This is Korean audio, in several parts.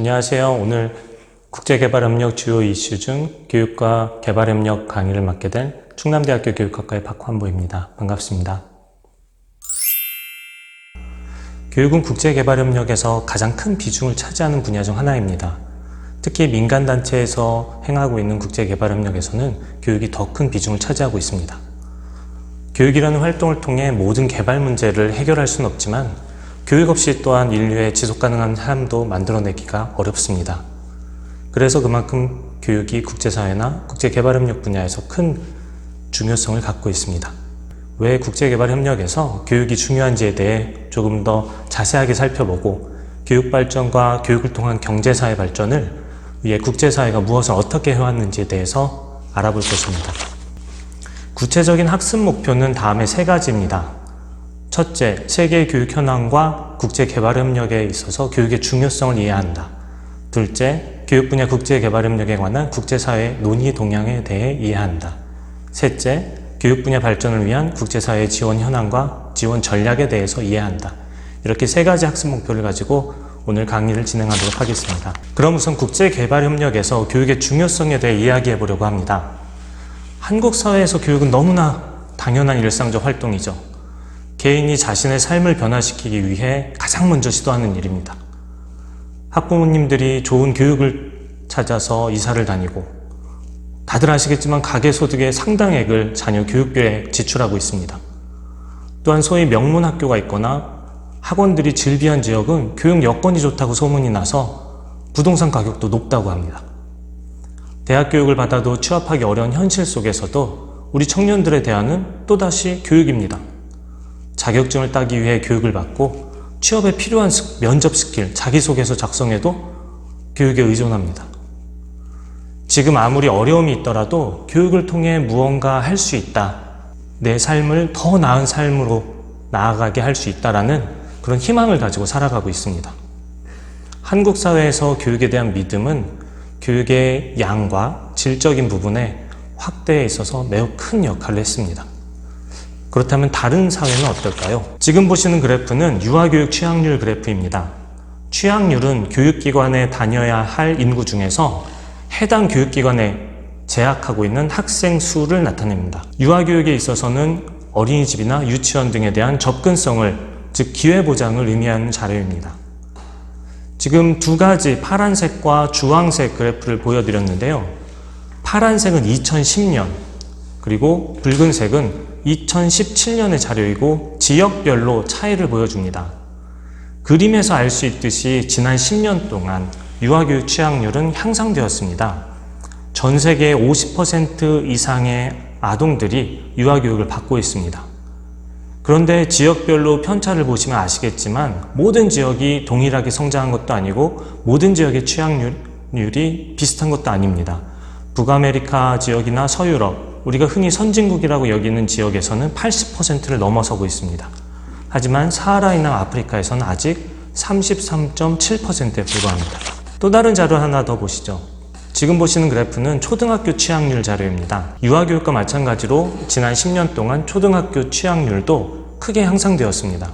안녕하세요. 오늘 국제개발협력 주요 이슈 중 교육과 개발협력 강의를 맡게 된 충남대학교 교육학과의 박환보입니다. 반갑습니다. 교육은 국제개발협력에서 가장 큰 비중을 차지하는 분야 중 하나입니다. 특히 민간단체에서 행하고 있는 국제개발협력에서는 교육이 더 큰 비중을 차지하고 있습니다. 교육이라는 활동을 통해 모든 개발 문제를 해결할 수는 없지만 교육 없이 또한 인류의 지속가능한 삶도 만들어내기가 어렵습니다. 그래서 그만큼 교육이 국제사회나 국제개발협력 분야에서 큰 중요성을 갖고 있습니다. 왜 국제개발협력에서 교육이 중요한지에 대해 조금 더 자세하게 살펴보고 교육 발전과 교육을 통한 경제사회 발전을 위해 국제사회가 무엇을 어떻게 해왔는지에 대해서 알아볼 것입니다. 구체적인 학습 목표는 다음에 3가지입니다. 첫째, 세계 교육 현황과 국제개발협력에 있어서 교육의 중요성을 이해한다. 둘째, 교육 분야 국제개발협력에 관한 국제사회 논의 동향에 대해 이해한다. 셋째, 교육 분야 발전을 위한 국제사회 지원 현황과 지원 전략에 대해서 이해한다. 이렇게 3가지 학습 목표를 가지고 오늘 강의를 진행하도록 하겠습니다. 그럼 우선 국제개발협력에서 교육의 중요성에 대해 이야기해 보려고 합니다. 한국 사회에서 교육은 너무나 당연한 일상적 활동이죠. 개인이 자신의 삶을 변화시키기 위해 가장 먼저 시도하는 일입니다. 학부모님들이 좋은 교육을 찾아서 이사를 다니고 다들 아시겠지만 가계소득의 상당액을 자녀 교육비에 지출하고 있습니다. 또한 소위 명문학교가 있거나 학원들이 즐비한 지역은 교육 여건이 좋다고 소문이 나서 부동산 가격도 높다고 합니다. 대학 교육을 받아도 취업하기 어려운 현실 속에서도 우리 청년들의 대안은 또다시 교육입니다. 자격증을 따기 위해 교육을 받고 취업에 필요한 면접 스킬, 자기소개서 작성에도 교육에 의존합니다. 지금 아무리 어려움이 있더라도 교육을 통해 무언가 할 수 있다. 내 삶을 더 나은 삶으로 나아가게 할 수 있다라는 그런 희망을 가지고 살아가고 있습니다. 한국 사회에서 교육에 대한 믿음은 교육의 양과 질적인 부분의 확대에 있어서 매우 큰 역할을 했습니다. 그렇다면 다른 사회는 어떨까요? 지금 보시는 그래프는 유아교육 취약률 그래프입니다. 취약률은 교육기관에 다녀야 할 인구 중에서 해당 교육기관에 재학하고 있는 학생 수를 나타냅니다. 유아교육에 있어서는 어린이집이나 유치원 등에 대한 접근성을, 즉 기회보장을 의미하는 자료입니다. 지금 2가지 파란색과 주황색 그래프를 보여드렸는데요. 파란색은 2010년, 그리고 붉은색은 2017년의 자료이고 지역별로 차이를 보여줍니다. 그림에서 알 수 있듯이 지난 10년 동안 유아교육 취약률은 향상되었습니다. 전 세계의 50% 이상의 아동들이 유아교육을 받고 있습니다. 그런데 지역별로 편차를 보시면 아시겠지만 모든 지역이 동일하게 성장한 것도 아니고 모든 지역의 취약률이 비슷한 것도 아닙니다. 북아메리카 지역이나 서유럽, 우리가 흔히 선진국이라고 여기는 지역에서는 80%를 넘어서고 있습니다. 하지만 사하라이나 아프리카에서는 아직 33.7%에 불과합니다. 또 다른 자료 하나 더 보시죠. 지금 보시는 그래프는 초등학교 취약률 자료입니다. 유아교육과 마찬가지로 지난 10년 동안 초등학교 취약률도 크게 향상되었습니다.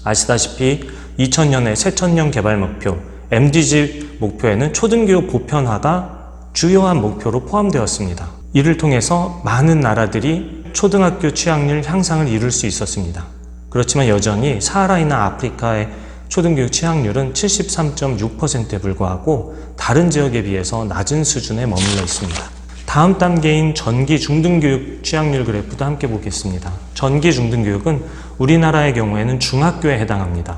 아시다시피 2000년의 새천년 개발 목표, MDG 목표에는 초등교육 보편화가 주요한 목표로 포함되었습니다. 이를 통해서 많은 나라들이 초등학교 취약률 향상을 이룰 수 있었습니다. 그렇지만 여전히 사하라이나 아프리카의 초등교육 취약률은 73.6%에 불과하고 다른 지역에 비해서 낮은 수준에 머물러 있습니다. 다음 단계인 전기 중등교육 취약률 그래프도 함께 보겠습니다. 전기 중등교육은 우리나라의 경우에는 중학교에 해당합니다.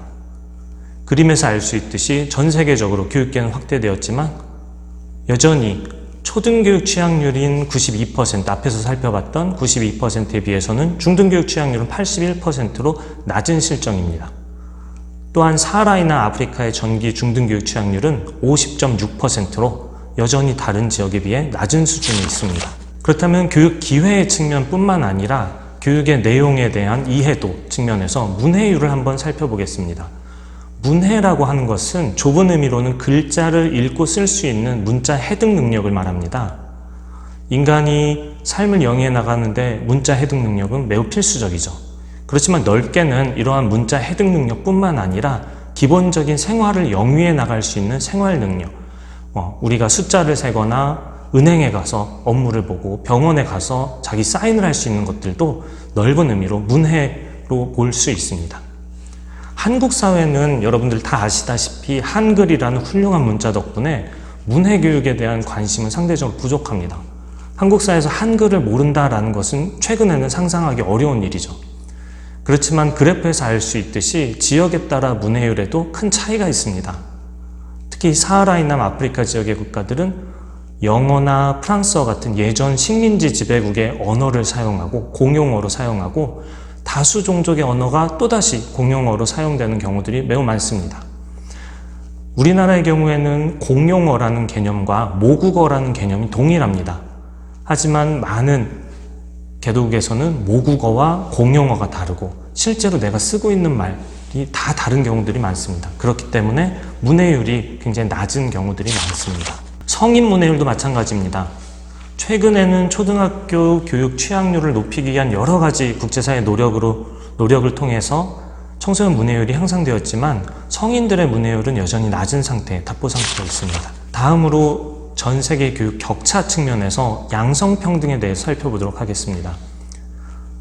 그림에서 알 수 있듯이 전 세계적으로 교육계는 확대되었지만 여전히 초등교육 취약률인 92%, 앞에서 살펴봤던 92%에 비해서는 중등교육 취약률은 81%로 낮은 실정입니다. 또한 사하라이나 아프리카의 전기 중등교육 취약률은 50.6%로 여전히 다른 지역에 비해 낮은 수준이 있습니다. 그렇다면 교육 기회의 측면뿐만 아니라 교육의 내용에 대한 이해도 측면에서 문해율을 한번 살펴보겠습니다. 문해라고 하는 것은 좁은 의미로는 글자를 읽고 쓸 수 있는 문자 해득 능력을 말합니다. 인간이 삶을 영위해 나가는데 문자 해득 능력은 매우 필수적이죠. 그렇지만 넓게는 이러한 문자 해득 능력뿐만 아니라 기본적인 생활을 영위해 나갈 수 있는 생활 능력, 우리가 숫자를 세거나 은행에 가서 업무를 보고 병원에 가서 자기 사인을 할 수 있는 것들도 넓은 의미로 문해로 볼 수 있습니다. 한국 사회는 여러분들 다 아시다시피 한글이라는 훌륭한 문자 덕분에 문해 교육에 대한 관심은 상대적으로 부족합니다. 한국 사회에서 한글을 모른다라는 것은 최근에는 상상하기 어려운 일이죠. 그렇지만 그래프에서 알 수 있듯이 지역에 따라 문해율에도 큰 차이가 있습니다. 특히 사하라 이남 아프리카 지역의 국가들은 영어나 프랑스어 같은 예전 식민지 지배국의 언어를 사용하고 공용어로 사용하고 다수 종족의 언어가 또다시 공용어로 사용되는 경우들이 매우 많습니다. 우리나라의 경우에는 공용어라는 개념과 모국어라는 개념이 동일합니다. 하지만 많은 개도국에서는 모국어와 공용어가 다르고 실제로 내가 쓰고 있는 말이 다 다른 경우들이 많습니다. 그렇기 때문에 문해율이 굉장히 낮은 경우들이 많습니다. 성인 문해율도 마찬가지입니다. 최근에는 초등학교 교육 취약률을 높이기 위한 여러 가지 국제사회 노력을 통해서 청소년 문해율이 향상되었지만 성인들의 문해율은 여전히 낮은 상태에 답보 상태에 있습니다. 다음으로 전 세계 교육 격차 측면에서 양성평등에 대해 살펴보도록 하겠습니다.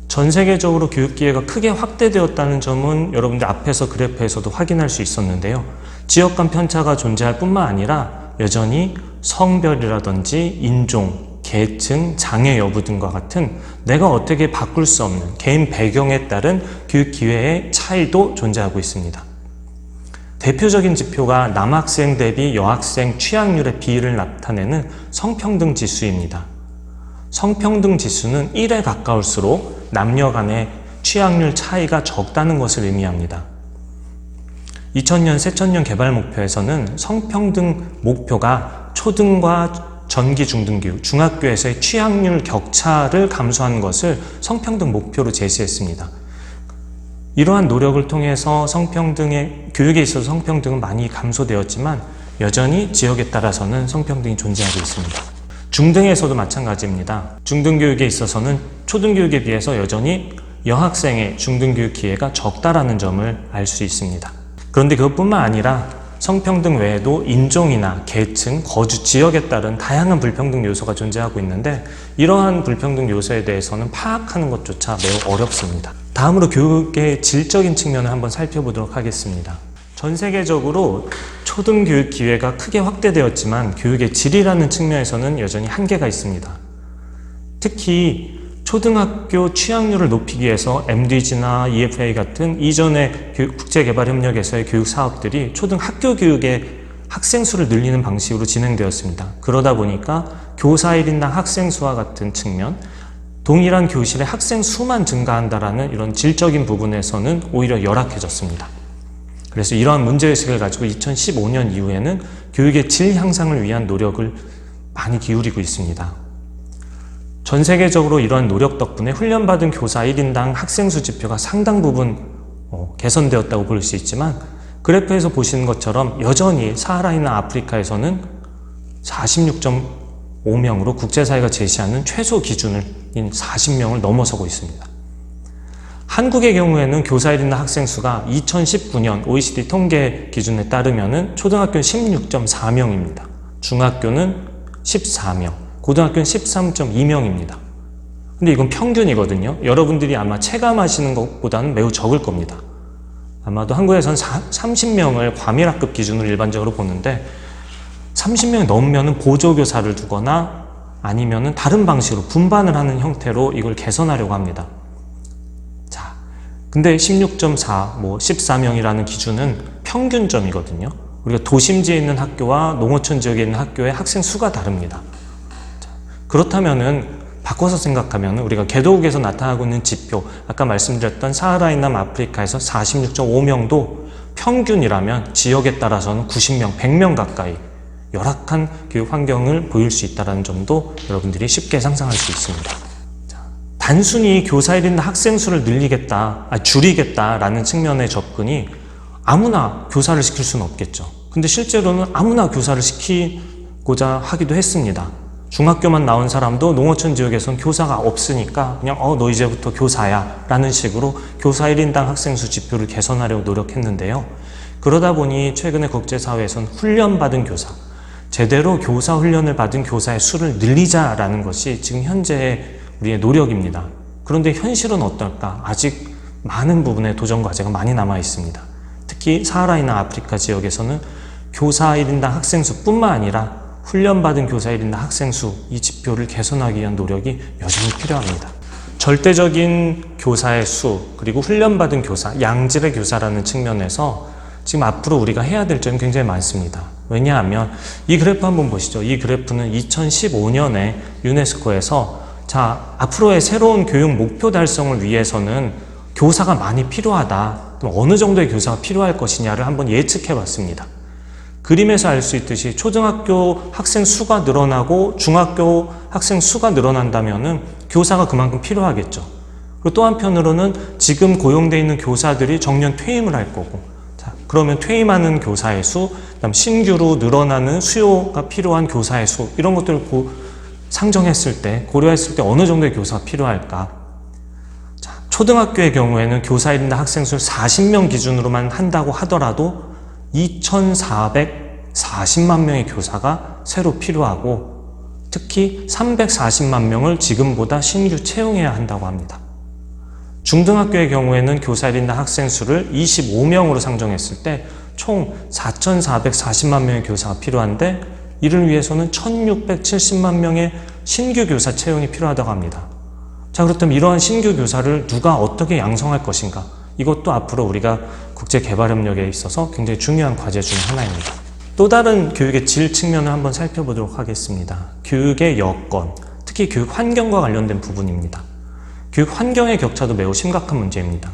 전 세계적으로 교육 기회가 크게 확대되었다는 점은 여러분들 앞에서 그래프에서도 확인할 수 있었는데요. 지역 간 편차가 존재할 뿐만 아니라 여전히 성별이라든지 인종, 계층, 장애 여부 등과 같은 내가 어떻게 바꿀 수 없는 개인 배경에 따른 교육 기회의 차이도 존재하고 있습니다. 대표적인 지표가 남학생 대비 여학생 취약률의 비율을 나타내는 성평등 지수입니다. 성평등 지수는 1에 가까울수록 남녀 간의 취약률 차이가 적다는 것을 의미합니다. 2000년 새천년 개발 목표에서는 성평등 목표가 초등과 전기 중등교육, 중학교에서의 취약률 격차를 감소하는 것을 성평등 목표로 제시했습니다. 이러한 노력을 통해서 교육에 있어서 성평등은 많이 감소되었지만 여전히 지역에 따라서는 성평등이 존재하고 있습니다. 중등에서도 마찬가지입니다. 중등교육에 있어서는 초등교육에 비해서 여전히 여학생의 중등교육 기회가 적다라는 점을 알 수 있습니다. 그런데 그것뿐만 아니라 성평등 외에도 인종이나 계층, 거주 지역에 따른 다양한 불평등 요소가 존재하고 있는데 이러한 불평등 요소에 대해서는 파악하는 것조차 매우 어렵습니다. 다음으로 교육의 질적인 측면을 한번 살펴보도록 하겠습니다. 전 세계적으로 초등교육 기회가 크게 확대되었지만 교육의 질이라는 측면에서는 여전히 한계가 있습니다. 특히 초등학교 취약률을 높이기 위해서 MDG나 EFA 같은 이전의 국제개발협력에서의 교육 사업들이 초등학교 교육의 학생 수를 늘리는 방식으로 진행되었습니다. 그러다 보니까 교사 1인당 학생 수와 같은 측면, 동일한 교실의 학생 수만 증가한다라는 이런 질적인 부분에서는 오히려 열악해졌습니다. 그래서 이러한 문제의식을 가지고 2015년 이후에는 교육의 질 향상을 위한 노력을 많이 기울이고 있습니다. 전 세계적으로 이러한 노력 덕분에 훈련받은 교사 1인당 학생 수 지표가 상당 부분 개선되었다고 볼 수 있지만 그래프에서 보시는 것처럼 여전히 사하라이나 아프리카에서는 46.5명으로 국제사회가 제시하는 최소 기준인 40명을 넘어서고 있습니다. 한국의 경우에는 교사 1인당 학생 수가 2019년 OECD 통계 기준에 따르면 초등학교는 16.4명입니다. 중학교는 14명, 고등학교는 13.2명입니다. 근데 이건 평균이거든요. 여러분들이 아마 체감하시는 것보다는 매우 적을 겁니다. 아마도 한국에서는 30명을 과밀학급 기준으로 일반적으로 보는데 30명이 넘으면 보조교사를 두거나 아니면 다른 방식으로 분반을 하는 형태로 이걸 개선하려고 합니다. 자, 근데 16.4, 14명이라는 기준은 평균점이거든요. 우리가 도심지에 있는 학교와 농어촌 지역에 있는 학교의 학생 수가 다릅니다. 그렇다면은 바꿔서 생각하면 우리가 개도국에서 나타나고 있는 지표, 아까 말씀드렸던 사하라이남 아프리카에서 46.5명도 평균이라면 지역에 따라서는 90명, 100명 가까이 열악한 교육 환경을 보일 수 있다는 점도 여러분들이 쉽게 상상할 수 있습니다. 단순히 교사 1인당 학생 수를 줄이겠다라는 측면의 접근이 아무나 교사를 시킬 수는 없겠죠. 근데 실제로는 아무나 교사를 시키고자 하기도 했습니다. 중학교만 나온 사람도 농어촌 지역에서는 교사가 없으니까 그냥 너 이제부터 교사야 라는 식으로 교사 1인당 학생 수 지표를 개선하려고 노력했는데요. 그러다 보니 최근에 국제사회에서는 훈련받은 교사, 제대로 교사 훈련을 받은 교사의 수를 늘리자라는 것이 지금 현재의 우리의 노력입니다. 그런데 현실은 어떨까? 아직 많은 부분의 도전 과제가 많이 남아 있습니다. 특히 사하라이나 아프리카 지역에서는 교사 1인당 학생 수뿐만 아니라 훈련받은 교사 1인당 학생 수, 이 지표를 개선하기 위한 노력이 여전히 필요합니다. 절대적인 교사의 수, 그리고 훈련받은 교사, 양질의 교사라는 측면에서 지금 앞으로 우리가 해야 될 점이 굉장히 많습니다. 왜냐하면 이 그래프 한번 보시죠. 이 그래프는 2015년에 유네스코에서 앞으로의 새로운 교육 목표 달성을 위해서는 교사가 많이 필요하다. 그럼 어느 정도의 교사가 필요할 것이냐를 한번 예측해 봤습니다. 그림에서 알 수 있듯이 초등학교 학생 수가 늘어나고 중학교 학생 수가 늘어난다면은 교사가 그만큼 필요하겠죠. 그리고 또 한편으로는 지금 고용되어 있는 교사들이 정년 퇴임을 할 거고, 그러면 퇴임하는 교사의 수, 그다음 신규로 늘어나는 수요가 필요한 교사의 수, 이런 것들을 상정했을 때, 고려했을 때 어느 정도의 교사가 필요할까? 초등학교의 경우에는 교사 1인당 학생 수 40명 기준으로만 한다고 하더라도 2,440만 명의 교사가 새로 필요하고, 특히 340만 명을 지금보다 신규 채용해야 한다고 합니다. 중등학교의 경우에는 교사 1인당 학생 수를 25명으로 상정했을 때 총 4,440만 명의 교사가 필요한데, 이를 위해서는 1,670만 명의 신규 교사 채용이 필요하다고 합니다. 자, 그렇다면 이러한 신규 교사를 누가 어떻게 양성할 것인가? 이것도 앞으로 우리가 국제개발협력에 있어서 굉장히 중요한 과제 중 하나입니다. 또 다른 교육의 질 측면을 한번 살펴보도록 하겠습니다. 교육의 여건, 특히 교육 환경과 관련된 부분입니다. 교육 환경의 격차도 매우 심각한 문제입니다.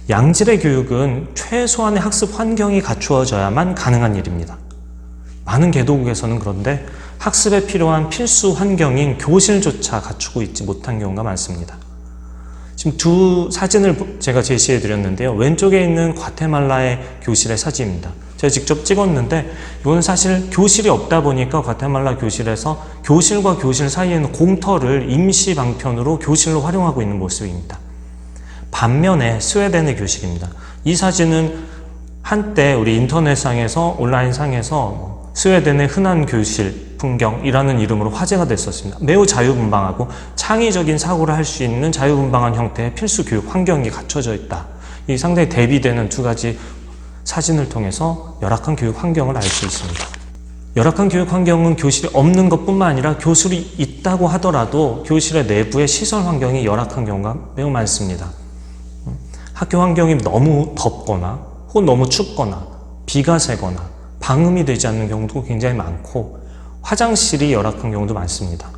양질의 교육은 최소한의 학습 환경이 갖추어져야만 가능한 일입니다. 많은 개도국에서는 그런데 학습에 필요한 필수 환경인 교실조차 갖추고 있지 못한 경우가 많습니다. 지금 두 사진을 제가 제시해 드렸는데요. 왼쪽에 있는 과테말라의 교실의 사진입니다. 제가 직접 찍었는데 이거는 사실 교실이 없다 보니까 과테말라 교실에서 교실과 교실 사이에는 공터를 임시 방편으로 교실로 활용하고 있는 모습입니다. 반면에 스웨덴의 교실입니다. 이 사진은 한때 우리 인터넷상에서 온라인상에서 스웨덴의 흔한 교실 풍경이라는 이름으로 화제가 됐었습니다. 매우 자유분방하고 창의적인 사고를 할 수 있는 자유분방한 형태의 필수 교육 환경이 갖춰져 있다. 이 상당히 대비되는 두 가지 사진을 통해서 열악한 교육 환경을 알 수 있습니다. 열악한 교육 환경은 교실이 없는 것뿐만 아니라 교실이 있다고 하더라도 교실의 내부의 시설 환경이 열악한 경우가 매우 많습니다. 학교 환경이 너무 덥거나 혹은 너무 춥거나 비가 새거나 방음이 되지 않는 경우도 굉장히 많고, 화장실이 열악한 경우도 많습니다.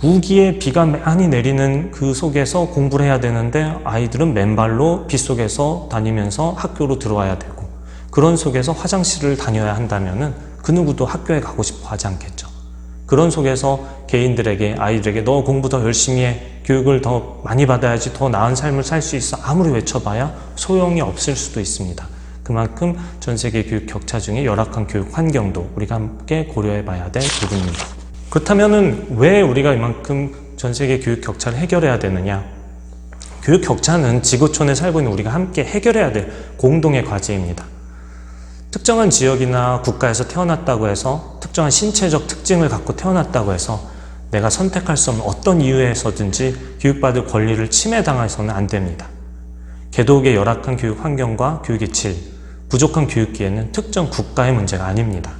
우기에 비가 많이 내리는 그 속에서 공부를 해야 되는데 아이들은 맨발로 빗 속에서 다니면서 학교로 들어와야 되고, 그런 속에서 화장실을 다녀야 한다면은 그 누구도 학교에 가고 싶어 하지 않겠죠. 그런 속에서 개인들에게, 아이들에게 너 공부 더 열심히 해, 교육을 더 많이 받아야지 더 나은 삶을 살 수 있어, 아무리 외쳐봐야 소용이 없을 수도 있습니다. 그만큼 전 세계 교육 격차 중에 열악한 교육 환경도 우리가 함께 고려해 봐야 될 부분입니다. 그렇다면은 왜 우리가 이만큼 전 세계 교육 격차를 해결해야 되느냐? 교육 격차는 지구촌에 살고 있는 우리가 함께 해결해야 될 공동의 과제입니다. 특정한 지역이나 국가에서 태어났다고 해서, 특정한 신체적 특징을 갖고 태어났다고 해서 내가 선택할 수 없는 어떤 이유에서든지 교육받을 권리를 침해당해서는 안 됩니다. 개도국의 열악한 교육 환경과 교육의 질, 부족한 교육기회는 특정 국가의 문제가 아닙니다.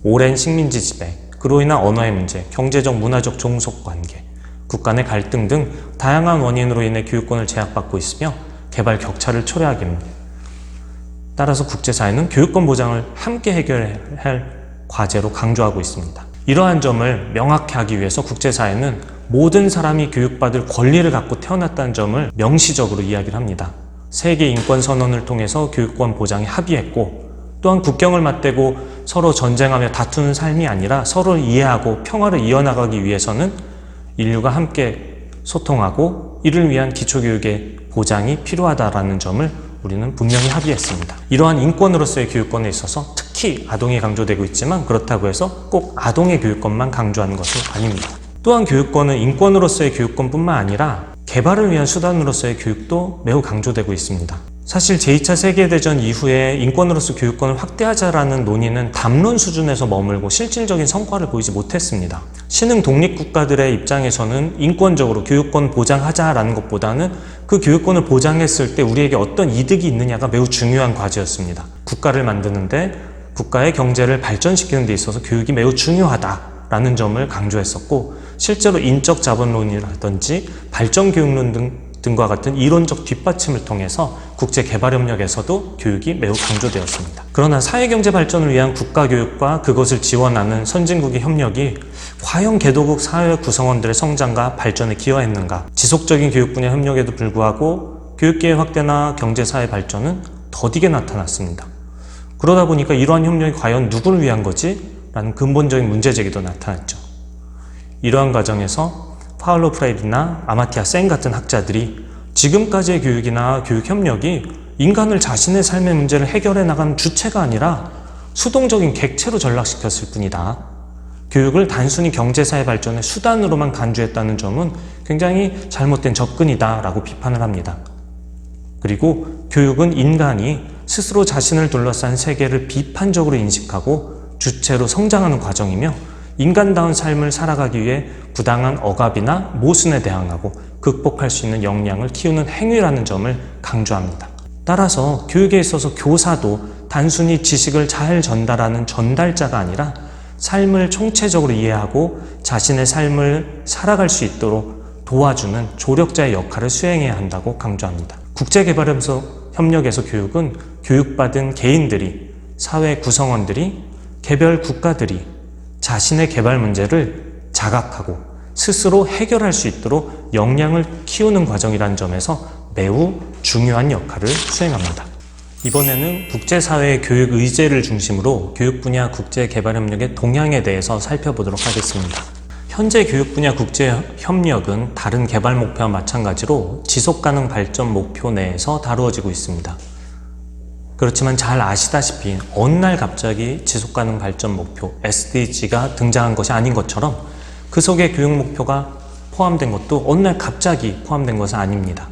오랜 식민지 지배, 그로 인한 언어의 문제, 경제적, 문화적 종속관계, 국가 내 갈등 등 다양한 원인으로 인해 교육권을 제약받고 있으며 개발 격차를 초래하게 됩니다. 따라서 국제사회는 교육권 보장을 함께 해결해야 할 과제로 강조하고 있습니다. 이러한 점을 명확히 하기 위해서 국제사회는 모든 사람이 교육받을 권리를 갖고 태어났다는 점을 명시적으로 이야기를 합니다. 세계 인권선언을 통해서 교육권 보장에 합의했고, 또한 국경을 맞대고 서로 전쟁하며 다투는 삶이 아니라 서로를 이해하고 평화를 이어나가기 위해서는 인류가 함께 소통하고 이를 위한 기초교육의 보장이 필요하다는 점을 우리는 분명히 합의했습니다. 이러한 인권으로서의 교육권에 있어서 특히 아동이 강조되고 있지만, 그렇다고 해서 꼭 아동의 교육권만 강조하는 것은 아닙니다. 또한 교육권은 인권으로서의 교육권뿐만 아니라 개발을 위한 수단으로서의 교육도 매우 강조되고 있습니다. 사실 제2차 세계대전 이후에 인권으로서 교육권을 확대하자라는 논의는 담론 수준에서 머물고 실질적인 성과를 보이지 못했습니다. 신흥 독립국가들의 입장에서는 인권적으로 교육권 보장하자라는 것보다는 그 교육권을 보장했을 때 우리에게 어떤 이득이 있느냐가 매우 중요한 과제였습니다. 국가를 만드는데 국가의 경제를 발전시키는 데 있어서 교육이 매우 중요하다라는 점을 강조했었고, 실제로 인적 자본론이라든지 발전교육론 등과 같은 이론적 뒷받침을 통해서 국제개발협력에서도 교육이 매우 강조되었습니다. 그러나 사회경제 발전을 위한 국가교육과 그것을 지원하는 선진국의 협력이 과연 개도국 사회 구성원들의 성장과 발전에 기여했는가? 지속적인 교육 분야 협력에도 불구하고 교육계의 확대나 경제사회 발전은 더디게 나타났습니다. 그러다 보니까 이러한 협력이 과연 누구를 위한 거지? 라는 근본적인 문제제기도 나타났죠. 이러한 과정에서 파울로 프레이리나 아마티아 센 같은 학자들이 지금까지의 교육이나 교육 협력이 인간을 자신의 삶의 문제를 해결해 나가는 주체가 아니라 수동적인 객체로 전락시켰을 뿐이다. 교육을 단순히 경제사회 발전의 수단으로만 간주했다는 점은 굉장히 잘못된 접근이다 라고 비판을 합니다. 그리고 교육은 인간이 스스로 자신을 둘러싼 세계를 비판적으로 인식하고 주체로 성장하는 과정이며, 인간다운 삶을 살아가기 위해 부당한 억압이나 모순에 대항하고 극복할 수 있는 역량을 키우는 행위라는 점을 강조합니다. 따라서 교육에 있어서 교사도 단순히 지식을 잘 전달하는 전달자가 아니라 삶을 총체적으로 이해하고 자신의 삶을 살아갈 수 있도록 도와주는 조력자의 역할을 수행해야 한다고 강조합니다. 국제개발협력에서 교육은 교육받은 개인들이, 사회 구성원들이, 개별 국가들이 자신의 개발 문제를 자각하고 스스로 해결할 수 있도록 역량을 키우는 과정이라는 점에서 매우 중요한 역할을 수행합니다. 이번에는 국제사회의 교육 의제를 중심으로 교육 분야 국제개발협력의 동향에 대해서 살펴보도록 하겠습니다. 현재 교육 분야 국제협력은 다른 개발 목표와 마찬가지로 지속가능 발전 목표 내에서 다루어지고 있습니다. 그렇지만 잘 아시다시피 어느 날 갑자기 지속가능 발전 목표 SDG가 등장한 것이 아닌 것처럼 그 속에 교육 목표가 포함된 것도 어느 날 갑자기 포함된 것은 아닙니다.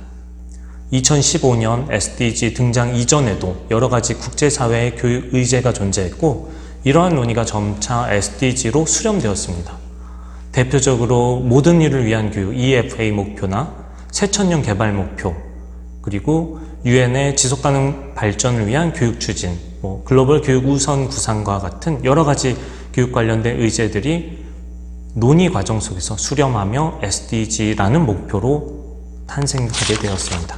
2015년 SDG 등장 이전에도 여러 가지 국제사회의 교육 의제가 존재했고, 이러한 논의가 점차 SDG로 수렴되었습니다. 대표적으로 모든 이를 위한 교육 EFA 목표나 새천년 개발 목표, 그리고 유엔의 지속가능 발전을 위한 교육 추진, 글로벌 교육 우선 구상과 같은 여러 가지 교육 관련된 의제들이 논의 과정 속에서 수렴하며 SDG라는 목표로 탄생하게 되었습니다.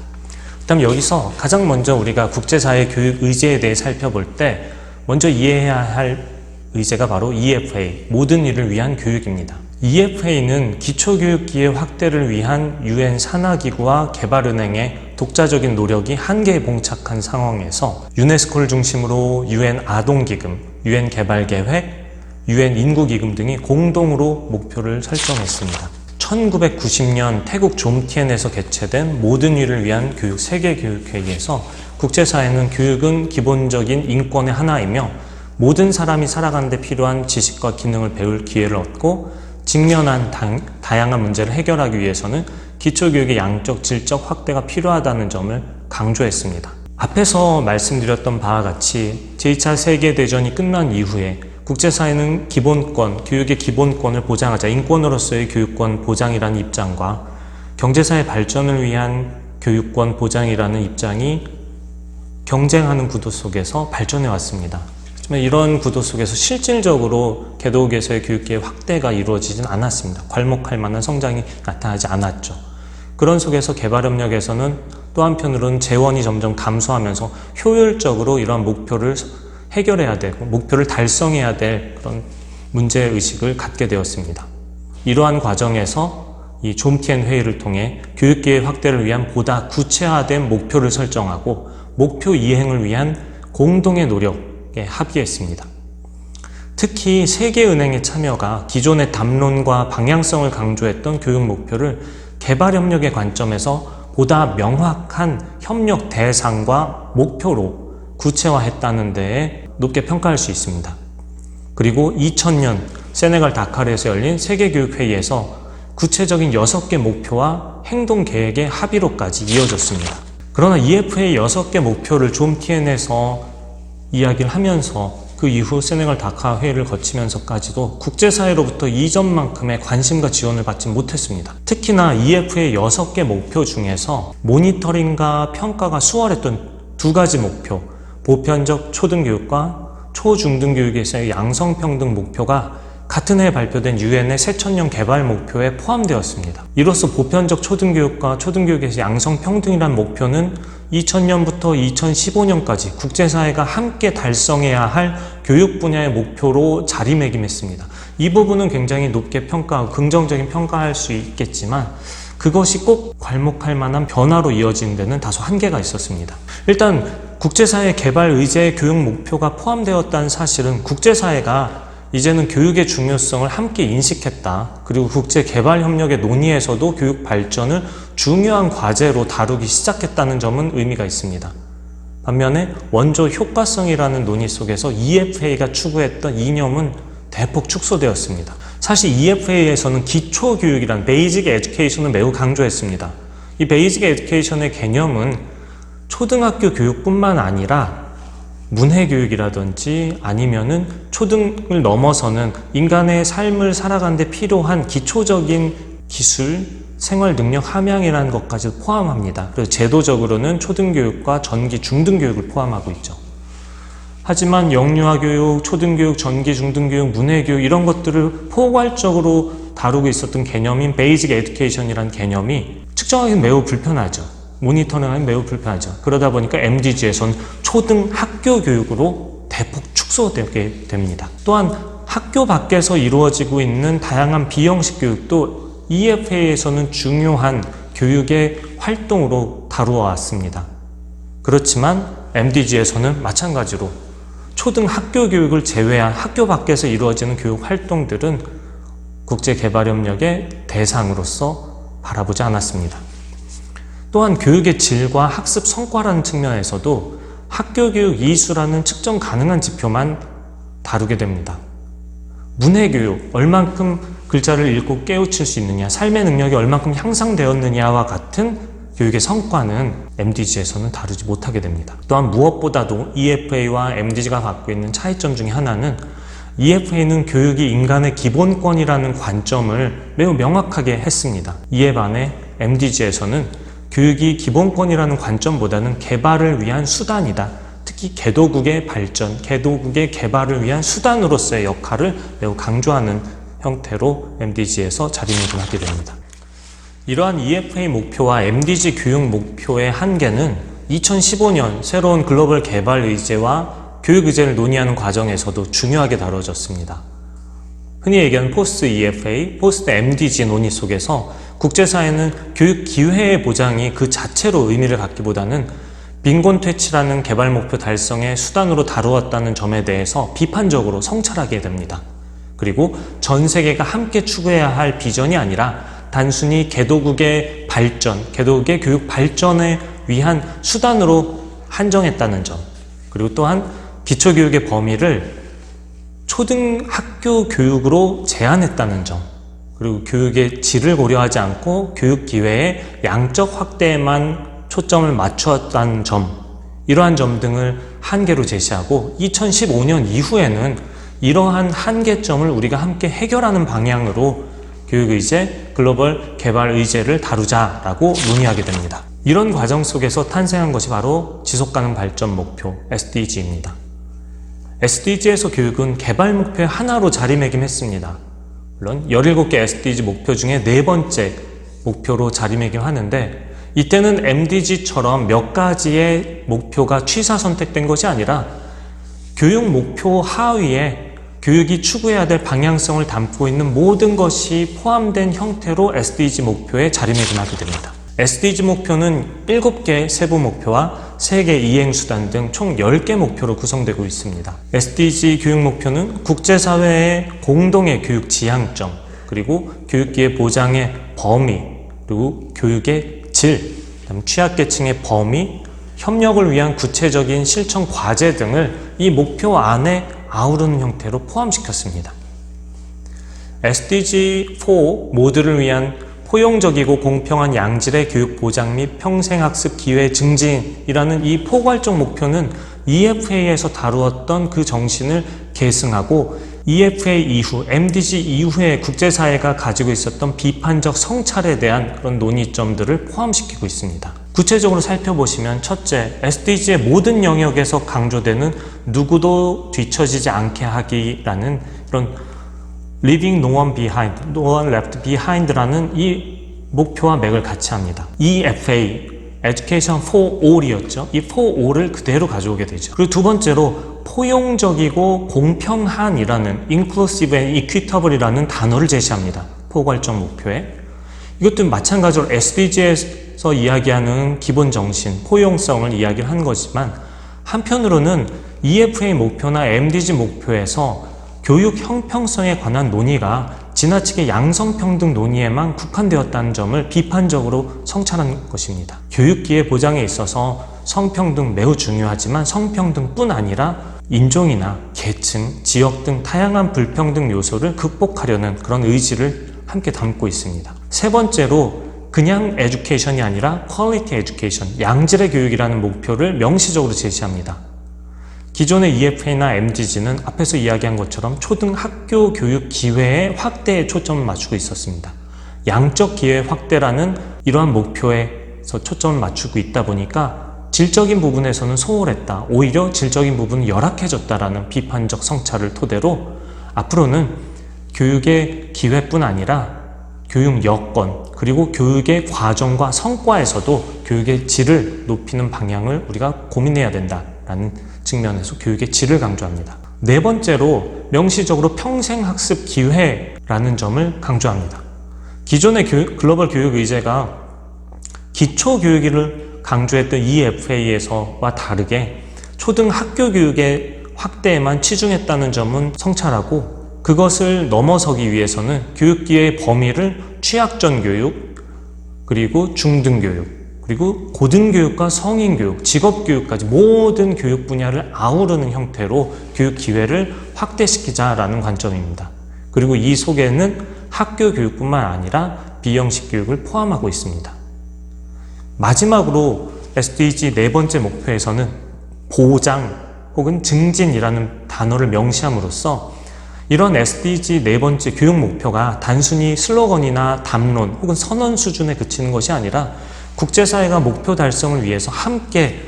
그다음 여기서 가장 먼저 우리가 국제사회 교육 의제에 대해 살펴볼 때 먼저 이해해야 할 의제가 바로 EFA, 모든 이를 위한 교육입니다. EFA는 기초교육기회 확대를 위한 유엔 산하기구와 개발은행의 독자적인 노력이 한계에 봉착한 상황에서 유네스코를 중심으로 유엔 아동기금, 유엔 개발계획, 유엔 인구기금 등이 공동으로 목표를 설정했습니다. 1990년 태국 좀티엔에서 개최된 모든 이를 위한 교육 세계교육회의에서 국제사회는 교육은 기본적인 인권의 하나이며 모든 사람이 살아가는 데 필요한 지식과 기능을 배울 기회를 얻고 직면한 다양한 문제를 해결하기 위해서는 기초교육의 양적, 질적 확대가 필요하다는 점을 강조했습니다. 앞에서 말씀드렸던 바와 같이 제2차 세계대전이 끝난 이후에 국제사회는 기본권, 교육의 기본권을 보장하자, 인권으로서의 교육권 보장이라는 입장과 경제사회 발전을 위한 교육권 보장이라는 입장이 경쟁하는 구도 속에서 발전해 왔습니다. 하지만 이런 구도 속에서 실질적으로 개도국에서의 교육계의 확대가 이루어지진 않았습니다. 괄목할 만한 성장이 나타나지 않았죠. 그런 속에서 개발협력에서는 또 한편으로는 재원이 점점 감소하면서 효율적으로 이러한 목표를 해결해야 되고 목표를 달성해야 될 그런 문제의식을 갖게 되었습니다. 이러한 과정에서 이 좀티엔 회의를 통해 교육계의 확대를 위한 보다 구체화된 목표를 설정하고 목표 이행을 위한 공동의 노력에 합의했습니다. 특히 세계은행의 참여가 기존의 담론과 방향성을 강조했던 교육 목표를 개발협력의 관점에서 보다 명확한 협력 대상과 목표로 구체화했다는 데에 높게 평가할 수 있습니다. 그리고 2000년 세네갈 다카르에서 열린 세계교육회의에서 구체적인 6개 목표와 행동계획의 합의로까지 이어졌습니다. 그러나 EFA 6개 목표를 좀 TN에서 이야기를 하면서 그 이후 세네갈 다카 회의를 거치면서까지도 국제사회로부터 이전만큼의 관심과 지원을 받지 못했습니다. 특히나 EFA 6개 목표 중에서 모니터링과 평가가 수월했던 2가지 목표, 보편적 초등교육과 초중등교육에서의 양성평등 목표가 같은 해에 발표된 유엔의 새천년 개발 목표에 포함되었습니다. 이로써 보편적 초등교육과 초등교육에서 양성평등이라는 목표는 2000년부터 2015년까지 국제사회가 함께 달성해야 할 교육 분야의 목표로 자리매김했습니다. 이 부분은 굉장히 높게 평가하고 긍정적인 평가할 수 있겠지만 그것이 꼭 괄목할 만한 변화로 이어지는 데는 다소 한계가 있었습니다. 일단 국제사회 개발 의제의 교육 목표가 포함되었다는 사실은 국제사회가 이제는 교육의 중요성을 함께 인식했다. 그리고 국제개발협력의 논의에서도 교육 발전을 중요한 과제로 다루기 시작했다는 점은 의미가 있습니다. 반면에 원조 효과성이라는 논의 속에서 EFA가 추구했던 이념은 대폭 축소되었습니다. 사실 EFA에서는 기초교육이란 베이직 에듀케이션을 매우 강조했습니다. 이 베이직 에듀케이션의 개념은 초등학교 교육뿐만 아니라 문해교육이라든지 아니면은 초등을 넘어서는 인간의 삶을 살아가는 데 필요한 기초적인 기술, 생활 능력 함양이라는 것까지 포함합니다. 그래서 제도적으로는 초등교육과 전기, 중등교육을 포함하고 있죠. 하지만 영유아 교육, 초등교육, 전기, 중등교육, 문해교육 이런 것들을 포괄적으로 다루고 있었던 개념인 베이직 에듀케이션이라는 개념이 측정하기는 매우 불편하죠. 모니터링하기 매우 불편하죠. 그러다 보니까 MDG에서는 초등학교 교육으로 대폭 축소되게 됩니다. 또한 학교 밖에서 이루어지고 있는 다양한 비형식 교육도 EFA에서는 중요한 교육의 활동으로 다루어 왔습니다. 그렇지만 MDG에서는 마찬가지로 초등학교 교육을 제외한 학교 밖에서 이루어지는 교육 활동들은 국제개발협력의 대상으로서 바라보지 않았습니다. 또한 교육의 질과 학습 성과라는 측면에서도 학교교육 이수라는 측정 가능한 지표만 다루게 됩니다. 문해교육, 얼만큼 글자를 읽고 깨우칠 수 있느냐, 삶의 능력이 얼만큼 향상되었느냐와 같은 교육의 성과는 MDG에서는 다루지 못하게 됩니다. 또한 무엇보다도 EFA와 MDG가 갖고 있는 차이점 중에 하나는 EFA는 교육이 인간의 기본권이라는 관점을 매우 명확하게 했습니다. 이에 반해 MDG에서는 교육이 기본권이라는 관점보다는 개발을 위한 수단이다. 특히 개도국의 발전, 개도국의 개발을 위한 수단으로서의 역할을 매우 강조하는 형태로 MDG에서 자리매김하게 됩니다. 이러한 EFA 목표와 MDG 교육 목표의 한계는 2015년 새로운 글로벌 개발 의제와 교육 의제를 논의하는 과정에서도 중요하게 다뤄졌습니다. 흔히 얘기하는 포스트 EFA, 포스트 MDG 논의 속에서 국제사회는 교육 기회의 보장이 그 자체로 의미를 갖기보다는 빈곤퇴치라는 개발 목표 달성의 수단으로 다루었다는 점에 대해서 비판적으로 성찰하게 됩니다. 그리고 전 세계가 함께 추구해야 할 비전이 아니라 단순히 개도국의 발전, 개도국의 교육 발전에 위한 수단으로 한정했다는 점, 그리고 또한 기초교육의 범위를 초등학교 교육으로 제한했다는 점, 그리고 교육의 질을 고려하지 않고 교육 기회의 양적 확대에만 초점을 맞추었다는 점, 이러한 점 등을 한계로 제시하고 2015년 이후에는 이러한 한계점을 우리가 함께 해결하는 방향으로 교육의제, 글로벌 개발 의제를 다루자라고 논의하게 됩니다. 이런 과정 속에서 탄생한 것이 바로 지속가능 발전 목표 SDG입니다. SDG에서 교육은 개발 목표의 하나로 자리매김했습니다. 물론 17개 SDG 목표 중에 4번째 목표로 자리매김하는데 이때는 MDG처럼 몇 가지의 목표가 취사 선택된 것이 아니라 교육 목표 하위에 교육이 추구해야 될 방향성을 담고 있는 모든 것이 포함된 형태로 SDG 목표에 자리매김하게 됩니다. SDG 목표는 7개 세부 목표와 3개 이행수단 등 총 10개 목표로 구성되고 있습니다. SDG 교육 목표는 국제사회의 공동의 교육 지향점, 그리고 교육기회 보장의 범위, 그리고 교육의 질, 취약계층의 범위, 협력을 위한 구체적인 실천 과제 등을 이 목표 안에 아우르는 형태로 포함시켰습니다. SDG4 모두를 위한 포용적이고 공평한 양질의 교육 보장 및 평생학습 기회 증진이라는 이 포괄적 목표는 EFA에서 다루었던 그 정신을 계승하고 EFA 이후, MDG 이후에 국제사회가 가지고 있었던 비판적 성찰에 대한 그런 논의점들을 포함시키고 있습니다. 구체적으로 살펴보시면 첫째, SDG의 모든 영역에서 강조되는 누구도 뒤처지지 않게 하기라는 그런 Leaving no one behind, no one left behind라는 이 목표와 맥을 같이 합니다. EFA, Education for All이었죠. 이 for all을 그대로 가져오게 되죠. 그리고 두 번째로 포용적이고 공평한이라는 Inclusive and Equitable이라는 단어를 제시합니다. 포괄적 목표에. 이것도 마찬가지로 SDG에서 이야기하는 기본 정신, 포용성을 이야기를 한 거지만 한편으로는 EFA 목표나 MDG 목표에서 교육 형평성에 관한 논의가 지나치게 양성평등 논의에만 국한되었다는 점을 비판적으로 성찰한 것입니다. 교육기회 보장에 있어서 성평등 매우 중요하지만 성평등뿐 아니라 인종이나 계층, 지역 등 다양한 불평등 요소를 극복하려는 그런 의지를 함께 담고 있습니다. 세 번째로 그냥 에듀케이션이 아니라 퀄리티 에듀케이션, 양질의 교육이라는 목표를 명시적으로 제시합니다. 기존의 EFA나 MDG는 앞에서 이야기한 것처럼 초등학교 교육 기회의 확대에 초점을 맞추고 있었습니다. 양적 기회 확대라는 이러한 목표에서 초점을 맞추고 있다 보니까 질적인 부분에서는 소홀했다, 오히려 질적인 부분은 열악해졌다라는 비판적 성찰을 토대로 앞으로는 교육의 기회뿐 아니라 교육 여건, 그리고 교육의 과정과 성과에서도 교육의 질을 높이는 방향을 우리가 고민해야 된다라는 측면에서 교육의 질을 강조합니다. 네 번째로 명시적으로 평생학습 기회라는 점을 강조합니다. 기존의 글로벌 교육 의제가 기초교육을 강조했던 EFA에서와 다르게 초등학교 교육의 확대에만 치중했다는 점은 성찰하고, 그것을 넘어서기 위해서는 교육기회의 범위를 취약전 교육, 그리고 중등교육, 그리고 고등교육과 성인교육, 직업교육까지 모든 교육 분야를 아우르는 형태로 교육 기회를 확대시키자라는 관점입니다. 그리고 이 속에는 학교 교육뿐만 아니라 비형식 교육을 포함하고 있습니다. 마지막으로 SDG 네 번째 목표에서는 보장 혹은 증진이라는 단어를 명시함으로써 이런 SDG 네 번째 교육 목표가 단순히 슬로건이나 담론 혹은 선언 수준에 그치는 것이 아니라 국제사회가 목표 달성을 위해서 함께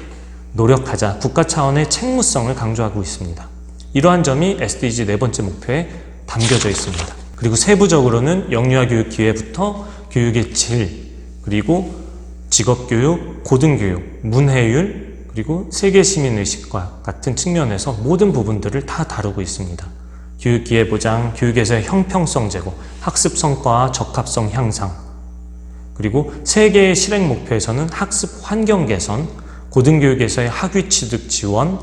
노력하자, 국가 차원의 책무성을 강조하고 있습니다. 이러한 점이 SDG 네 번째 목표에 담겨져 있습니다. 그리고 세부적으로는 영유아 교육 기회부터 교육의 질, 그리고 직업교육, 고등교육, 문해율, 그리고 세계 시민의식과 같은 측면에서 모든 부분들을 다 다루고 있습니다. 교육기회 보장, 교육에서의 형평성 제고, 학습 성과와 적합성 향상, 그리고 세계의 실행 목표에서는 학습 환경 개선, 고등교육에서의 학위 취득 지원,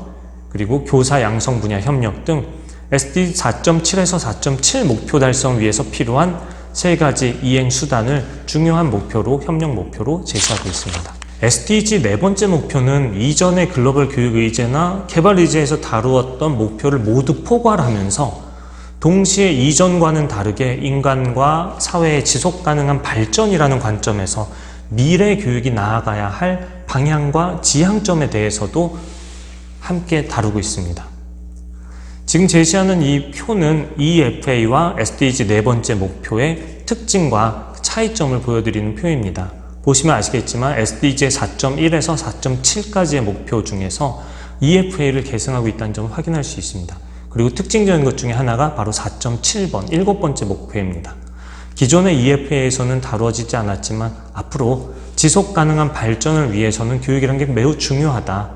그리고 교사 양성 분야 협력 등 SDG 4.7에서 4.7 목표 달성을 위해서 필요한 세 가지 이행 수단을 중요한 목표로, 협력 목표로 제시하고 있습니다. SDG 네 번째 목표는 이전의 글로벌 교육 의제나 개발 의제에서 다루었던 목표를 모두 포괄하면서 동시에 이전과는 다르게 인간과 사회의 지속 가능한 발전이라는 관점에서 미래 교육이 나아가야 할 방향과 지향점에 대해서도 함께 다루고 있습니다. 지금 제시하는 이 표는 EFA와 SDG 네 번째 목표의 특징과 차이점을 보여드리는 표입니다. 보시면 아시겠지만 SDG 4.1에서 4.7까지의 목표 중에서 EFA를 계승하고 있다는 점을 확인할 수 있습니다. 그리고 특징적인 것 중에 하나가 바로 4.7번, 일곱 번째 목표입니다. 기존의 EFA에서는 다루어지지 않았지만 앞으로 지속 가능한 발전을 위해서는 교육이라는 게 매우 중요하다.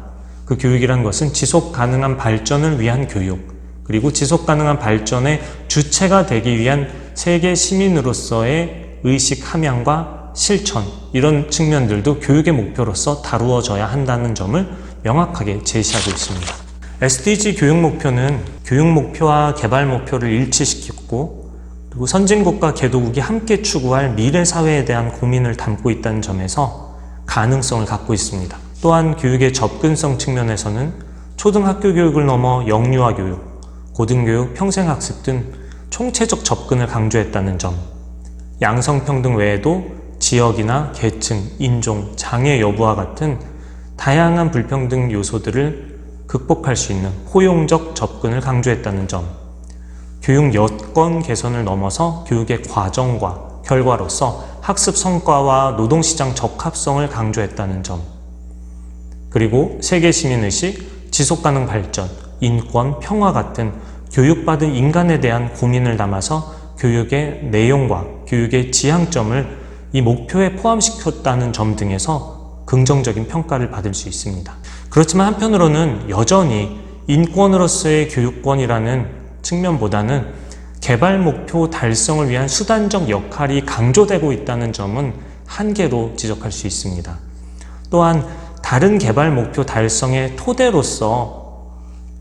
그 교육이란 것은 지속 가능한 발전을 위한 교육, 그리고 지속 가능한 발전의 주체가 되기 위한 세계 시민으로서의 의식 함양과 실천, 이런 측면들도 교육의 목표로서 다루어져야 한다는 점을 명확하게 제시하고 있습니다. SDG 교육 목표는 교육 목표와 개발 목표를 일치시켰고, 그리고 선진국과 개도국이 함께 추구할 미래 사회에 대한 고민을 담고 있다는 점에서 가능성을 갖고 있습니다. 또한 교육의 접근성 측면에서는 초등학교 교육을 넘어 영유아 교육, 고등교육, 평생학습 등 총체적 접근을 강조했다는 점, 양성평등 외에도 지역이나 계층, 인종, 장애 여부와 같은 다양한 불평등 요소들을 극복할 수 있는 포용적 접근을 강조했다는 점, 교육 여건 개선을 넘어서 교육의 과정과 결과로서 학습 성과와 노동시장 적합성을 강조했다는 점, 그리고 세계 시민의식, 지속가능 발전, 인권, 평화 같은 교육받은 인간에 대한 고민을 담아서 교육의 내용과 교육의 지향점을 이 목표에 포함시켰다는 점 등에서 긍정적인 평가를 받을 수 있습니다. 그렇지만 한편으로는 여전히 인권으로서의 교육권이라는 측면보다는 개발 목표 달성을 위한 수단적 역할이 강조되고 있다는 점은 한계로 지적할 수 있습니다. 또한 다른 개발 목표 달성의 토대로서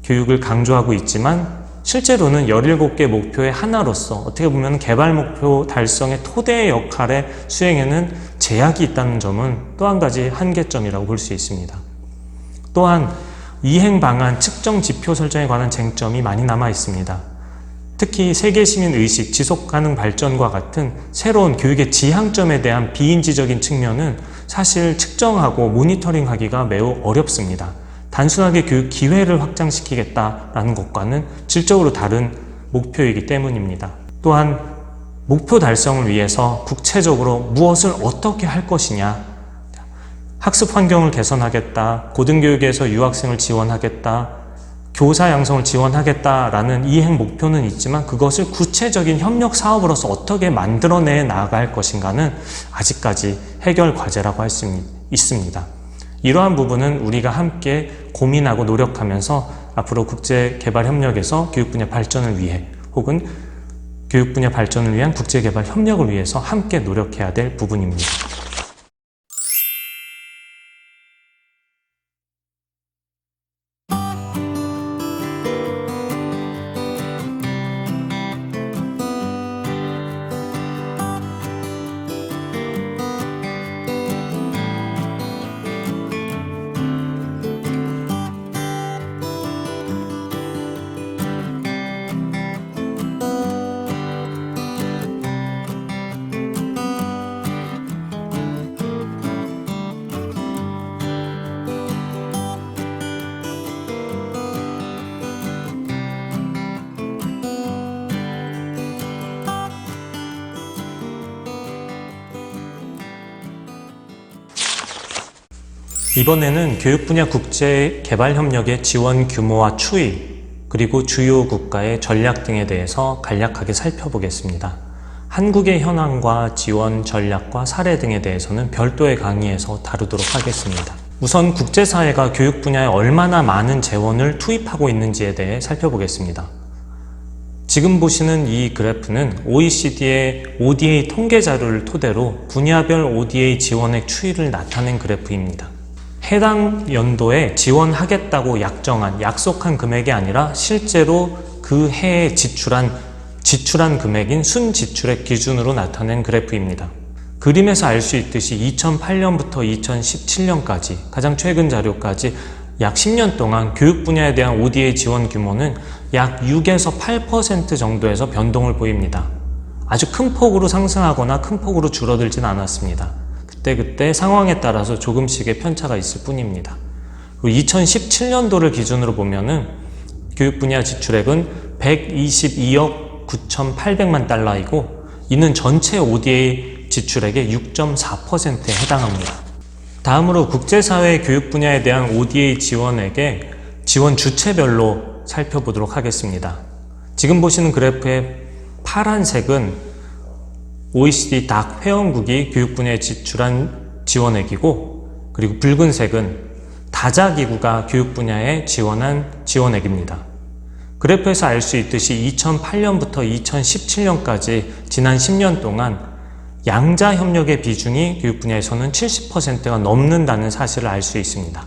교육을 강조하고 있지만 실제로는 17개 목표의 하나로서 어떻게 보면 개발 목표 달성의 토대의 역할의 수행에는 제약이 있다는 점은 또 한 가지 한계점이라고 볼 수 있습니다. 또한 이행 방안, 측정 지표 설정에 관한 쟁점이 많이 남아 있습니다. 특히 세계 시민 의식, 지속 가능 발전과 같은 새로운 교육의 지향점에 대한 비인지적인 측면은 사실 측정하고 모니터링하기가 매우 어렵습니다. 단순하게 교육 기회를 확장시키겠다라는 것과는 질적으로 다른 목표이기 때문입니다. 또한 목표 달성을 위해서 구체적으로 무엇을 어떻게 할 것이냐, 학습 환경을 개선하겠다, 고등교육에서 유학생을 지원하겠다, 교사 양성을 지원하겠다라는 이행 목표는 있지만 그것을 구체적인 협력 사업으로서 어떻게 만들어내 나아갈 것인가는 아직까지 해결 과제라고 할 수 있습니다. 이러한 부분은 우리가 함께 고민하고 노력하면서 앞으로 국제개발협력에서 교육 분야 발전을 위해 혹은 교육 분야 발전을 위한 국제개발 협력을 위해서 함께 노력해야 될 부분입니다. 이번에는 교육 분야 국제 개발 협력의 지원 규모와 추이, 그리고 주요 국가의 전략 등에 대해서 간략하게 살펴보겠습니다. 한국의 현황과 지원 전략과 사례 등에 대해서는 별도의 강의에서 다루도록 하겠습니다. 우선 국제사회가 교육 분야에 얼마나 많은 재원을 투입하고 있는지에 대해 살펴보겠습니다. 지금 보시는 이 그래프는 OECD의 ODA 통계 자료를 토대로 분야별 ODA 지원액 추이를 나타낸 그래프입니다. 해당 연도에 지원하겠다고 약속한 금액이 아니라 실제로 그 해에 지출한 금액인 순지출액 기준으로 나타낸 그래프입니다. 그림에서 알 수 있듯이 2008년부터 2017년까지 가장 최근 자료까지 약 10년 동안 교육 분야에 대한 ODA 지원 규모는 약 6에서 8% 정도에서 변동을 보입니다. 아주 큰 폭으로 상승하거나 큰 폭으로 줄어들진 않았습니다. 그때 상황에 따라서 조금씩의 편차가 있을 뿐입니다. 2017년도를 기준으로 보면은 교육 분야 지출액은 122억 9,800만 달러이고 이는 전체 ODA 지출액의 6.4%에 해당합니다. 다음으로 국제사회 교육 분야에 대한 ODA 지원액의 지원 주체별로 살펴보도록 하겠습니다. 지금 보시는 그래프의 파란색은 OECD 닥 회원국이 교육 분야에 지출한 지원액이고, 그리고 붉은색은 다자기구가 교육 분야에 지원한 지원액입니다. 그래프에서 알 수 있듯이 2008년부터 2017년까지 지난 10년 동안 양자 협력의 비중이 교육 분야에서는 70%가 넘는다는 사실을 알 수 있습니다.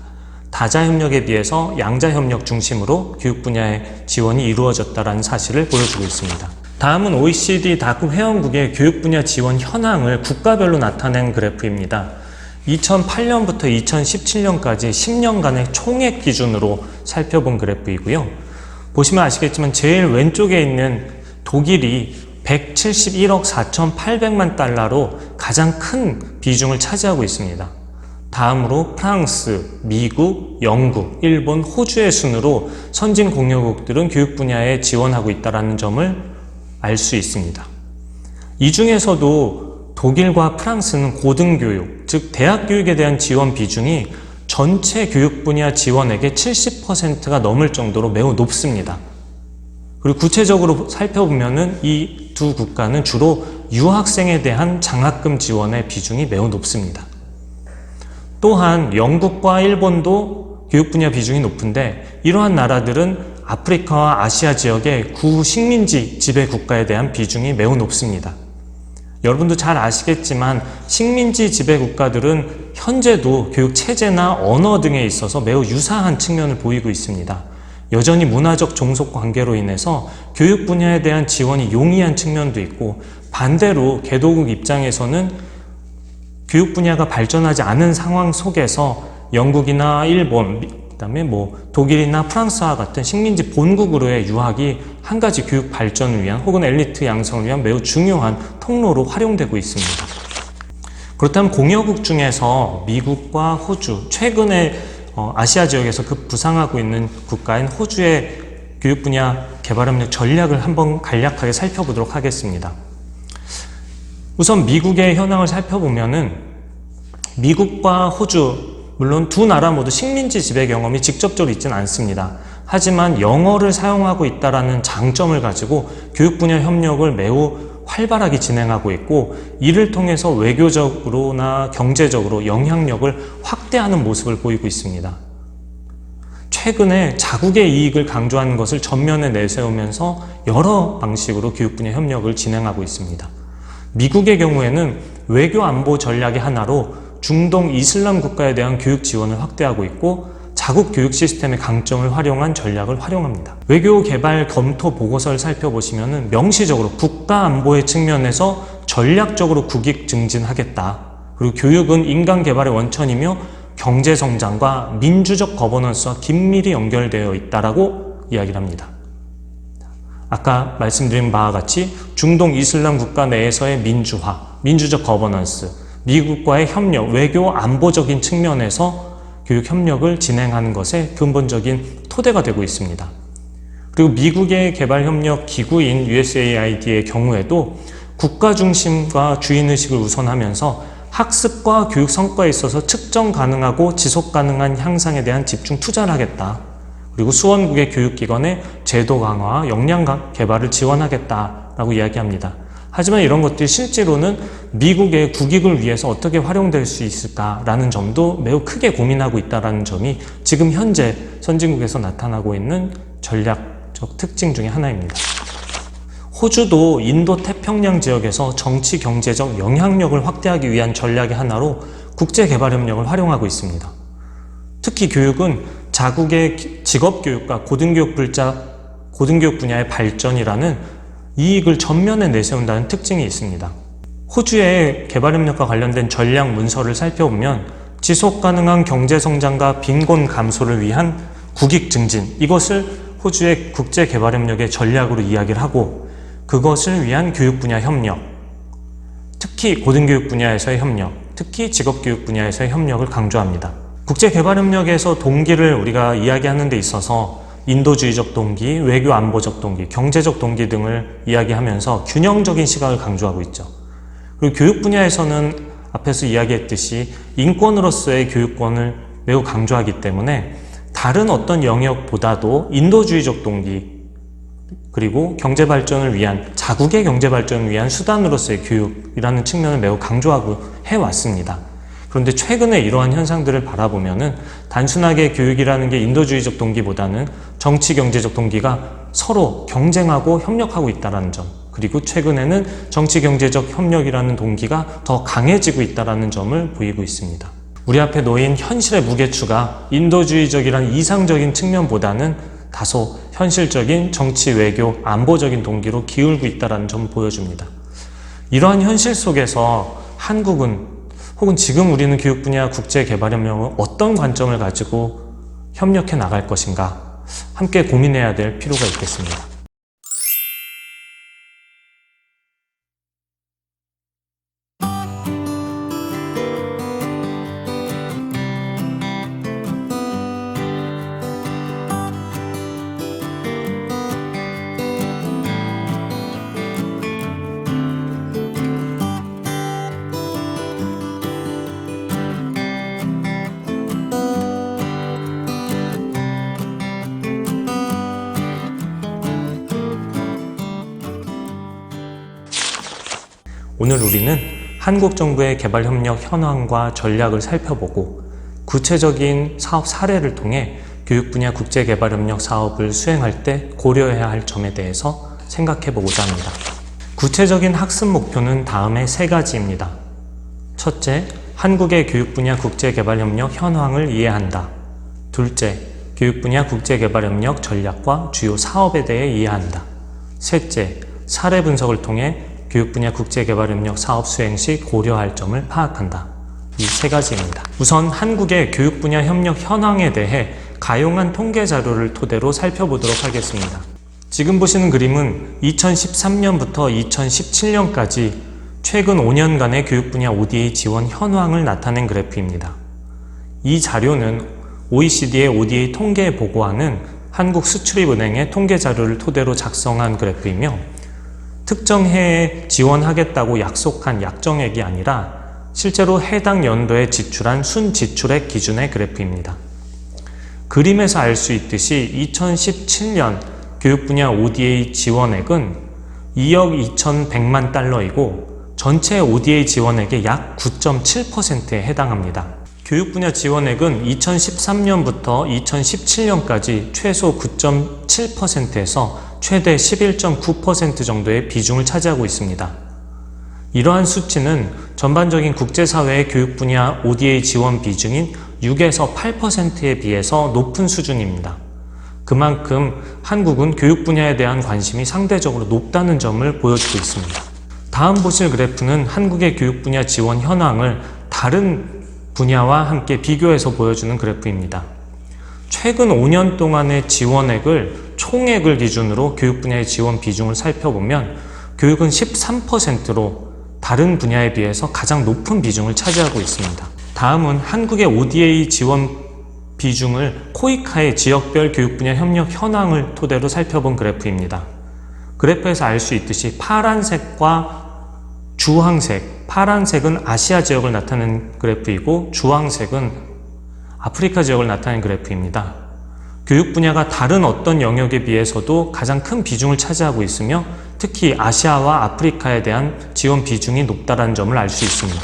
다자 협력에 비해서 양자 협력 중심으로 교육 분야의 지원이 이루어졌다는 사실을 보여주고 있습니다. 다음은 OECD 닥 회원국의 교육 분야 지원 현황을 국가별로 나타낸 그래프입니다. 2008년부터 2017년까지 10년간의 총액 기준으로 살펴본 그래프이고요. 보시면 아시겠지만 제일 왼쪽에 있는 독일이 171억 4,800만 달러로 가장 큰 비중을 차지하고 있습니다. 다음으로 프랑스, 미국, 영국, 일본, 호주의 순으로 선진 공여국들은 교육 분야에 지원하고 있다는 점을 알 수 있습니다. 이 중에서도 독일과 프랑스는 고등교육, 즉 대학 교육에 대한 지원 비중이 전체 교육 분야 지원액의 70%가 넘을 정도로 매우 높습니다. 그리고 구체적으로 살펴보면은 이 두 국가는 주로 유학생에 대한 장학금 지원의 비중이 매우 높습니다. 또한 영국과 일본도 교육 분야 비중이 높은데 이러한 나라들은 아프리카와 아시아 지역의 구식민지 지배 국가에 대한 비중이 매우 높습니다. 여러분도 잘 아시겠지만 식민지 지배 국가들은 현재도 교육 체제나 언어 등에 있어서 매우 유사한 측면을 보이고 있습니다. 여전히 문화적 종속 관계로 인해서 교육 분야에 대한 지원이 용이한 측면도 있고, 반대로 개도국 입장에서는 교육 분야가 발전하지 않은 상황 속에서 영국이나 일본, 그다음에 독일이나 프랑스와 같은 식민지 본국으로의 유학이 한 가지 교육 발전을 위한 혹은 엘리트 양성을 위한 매우 중요한 통로로 활용되고 있습니다. 그렇다면 공여국 중에서 미국과 호주, 최근에 아시아 지역에서 급부상하고 있는 국가인 호주의 교육 분야 개발협력 전략을 한번 간략하게 살펴보도록 하겠습니다. 우선 미국의 현황을 살펴보면은 미국과 호주, 물론 두 나라 모두 식민지 지배 경험이 직접적으로 있지는 않습니다. 하지만 영어를 사용하고 있다는 장점을 가지고 교육 분야 협력을 매우 활발하게 진행하고 있고, 이를 통해서 외교적으로나 경제적으로 영향력을 확대하는 모습을 보이고 있습니다. 최근에 자국의 이익을 강조하는 것을 전면에 내세우면서 여러 방식으로 교육 분야 협력을 진행하고 있습니다. 미국의 경우에는 외교 안보 전략의 하나로 중동 이슬람 국가에 대한 교육 지원을 확대하고 있고, 자국 교육 시스템의 강점을 활용한 전략을 활용합니다. 외교 개발 검토 보고서를 살펴보시면 명시적으로 국가 안보의 측면에서 전략적으로 국익 증진하겠다. 그리고 교육은 인간 개발의 원천이며 경제 성장과 민주적 거버넌스와 긴밀히 연결되어 있다라고 이야기를 합니다. 아까 말씀드린 바와 같이 중동 이슬람 국가 내에서의 민주화, 민주적 거버넌스, 미국과의 협력, 외교 안보적인 측면에서 교육 협력을 진행하는 것에 근본적인 토대가 되고 있습니다. 그리고 미국의 개발협력 기구인 USAID의 경우에도 국가 중심과 주인의식을 우선하면서 학습과 교육 성과에 있어서 측정 가능하고 지속 가능한 향상에 대한 집중 투자를 하겠다. 그리고 수원국의 교육기관의 제도 강화, 역량 개발을 지원하겠다라고 이야기합니다. 하지만 이런 것들이 실제로는 미국의 국익을 위해서 어떻게 활용될 수 있을까라는 점도 매우 크게 고민하고 있다는 점이 지금 현재 선진국에서 나타나고 있는 전략적 특징 중에 하나입니다. 호주도 인도 태평양 지역에서 정치 경제적 영향력을 확대하기 위한 전략의 하나로 국제개발협력을 활용하고 있습니다. 특히 교육은 자국의 직업교육과 고등교육 분야의 발전이라는 이익을 전면에 내세운다는 특징이 있습니다. 호주의 개발협력과 관련된 전략 문서를 살펴보면 지속가능한 경제성장과 빈곤 감소를 위한 국익 증진, 이것을 호주의 국제개발협력의 전략으로 이야기를 하고, 그것을 위한 교육 분야 협력, 특히 고등교육 분야에서의 협력, 특히 직업교육 분야에서의 협력을 강조합니다. 국제개발협력에서 동기를 우리가 이야기하는 데 있어서 인도주의적 동기, 외교 안보적 동기, 경제적 동기 등을 이야기하면서 균형적인 시각을 강조하고 있죠. 그리고 교육 분야에서는 앞에서 이야기했듯이 인권으로서의 교육권을 매우 강조하기 때문에 다른 어떤 영역보다도 인도주의적 동기, 그리고 경제발전을 위한, 자국의 경제발전을 위한 수단으로서의 교육이라는 측면을 매우 강조하고 해왔습니다. 그런데 최근에 이러한 현상들을 바라보면은 단순하게 교육이라는 게 인도주의적 동기보다는 정치 경제적 동기가 서로 경쟁하고 협력하고 있다는 점, 그리고 최근에는 정치 경제적 협력이라는 동기가 더 강해지고 있다는 점을 보이고 있습니다. 우리 앞에 놓인 현실의 무게추가 인도주의적이란 이상적인 측면보다는 다소 현실적인 정치, 외교, 안보적인 동기로 기울고 있다는 점을 보여줍니다. 이러한 현실 속에서 한국은 혹은 지금 우리는 교육 분야 국제개발협력을 어떤 관점을 가지고 협력해 나갈 것인가 함께 고민해야 될 필요가 있겠습니다. 오늘 우리는 한국 정부의 개발협력 현황과 전략을 살펴보고 구체적인 사업 사례를 통해 교육 분야 국제개발협력 사업을 수행할 때 고려해야 할 점에 대해서 생각해 보고자 합니다. 구체적인 학습 목표는 다음의 3가지입니다. 첫째, 한국의 교육 분야 국제개발협력 현황을 이해한다. 둘째, 교육 분야 국제개발협력 전략과 주요 사업에 대해 이해한다. 셋째, 사례 분석을 통해 교육 분야 국제개발협력 사업 수행 시 고려할 점을 파악한다. 이 3가지입니다. 우선 한국의 교육 분야 협력 현황에 대해 가용한 통계 자료를 토대로 살펴보도록 하겠습니다. 지금 보시는 그림은 2013년부터 2017년까지 최근 5년간의 교육 분야 ODA 지원 현황을 나타낸 그래프입니다. 이 자료는 OECD의 ODA 통계에 보고하는 한국수출입은행의 통계 자료를 토대로 작성한 그래프이며 특정 해에 지원하겠다고 약속한 약정액이 아니라 실제로 해당 연도에 지출한 순지출액 기준의 그래프입니다. 그림에서 알 수 있듯이 2017년 교육 분야 ODA 지원액은 2억 2,100만 달러이고 전체 ODA 지원액의 약 9.7%에 해당합니다. 교육 분야 지원액은 2013년부터 2017년까지 최소 9.7%에서 최대 11.9% 정도의 비중을 차지하고 있습니다. 이러한 수치는 전반적인 국제사회의 교육 분야 ODA 지원 비중인 6에서 8%에 비해서 높은 수준입니다. 그만큼 한국은 교육 분야에 대한 관심이 상대적으로 높다는 점을 보여주고 있습니다. 다음 보실 그래프는 한국의 교육 분야 지원 현황을 다른 분야와 함께 비교해서 보여주는 그래프입니다. 최근 5년 동안의 지원액을 총액을 기준으로 교육 분야의 지원 비중을 살펴보면 교육은 13%로 다른 분야에 비해서 가장 높은 비중을 차지하고 있습니다. 다음은 한국의 ODA 지원 비중을 코이카의 지역별 교육 분야 협력 현황을 토대로 살펴본 그래프입니다. 그래프에서 알 수 있듯이 파란색과 주황색, 파란색은 아시아 지역을 나타내는 그래프이고 주황색은 아프리카 지역을 나타내는 그래프입니다. 교육 분야가 다른 어떤 영역에 비해서도 가장 큰 비중을 차지하고 있으며 특히 아시아와 아프리카에 대한 지원 비중이 높다는 점을 알 수 있습니다.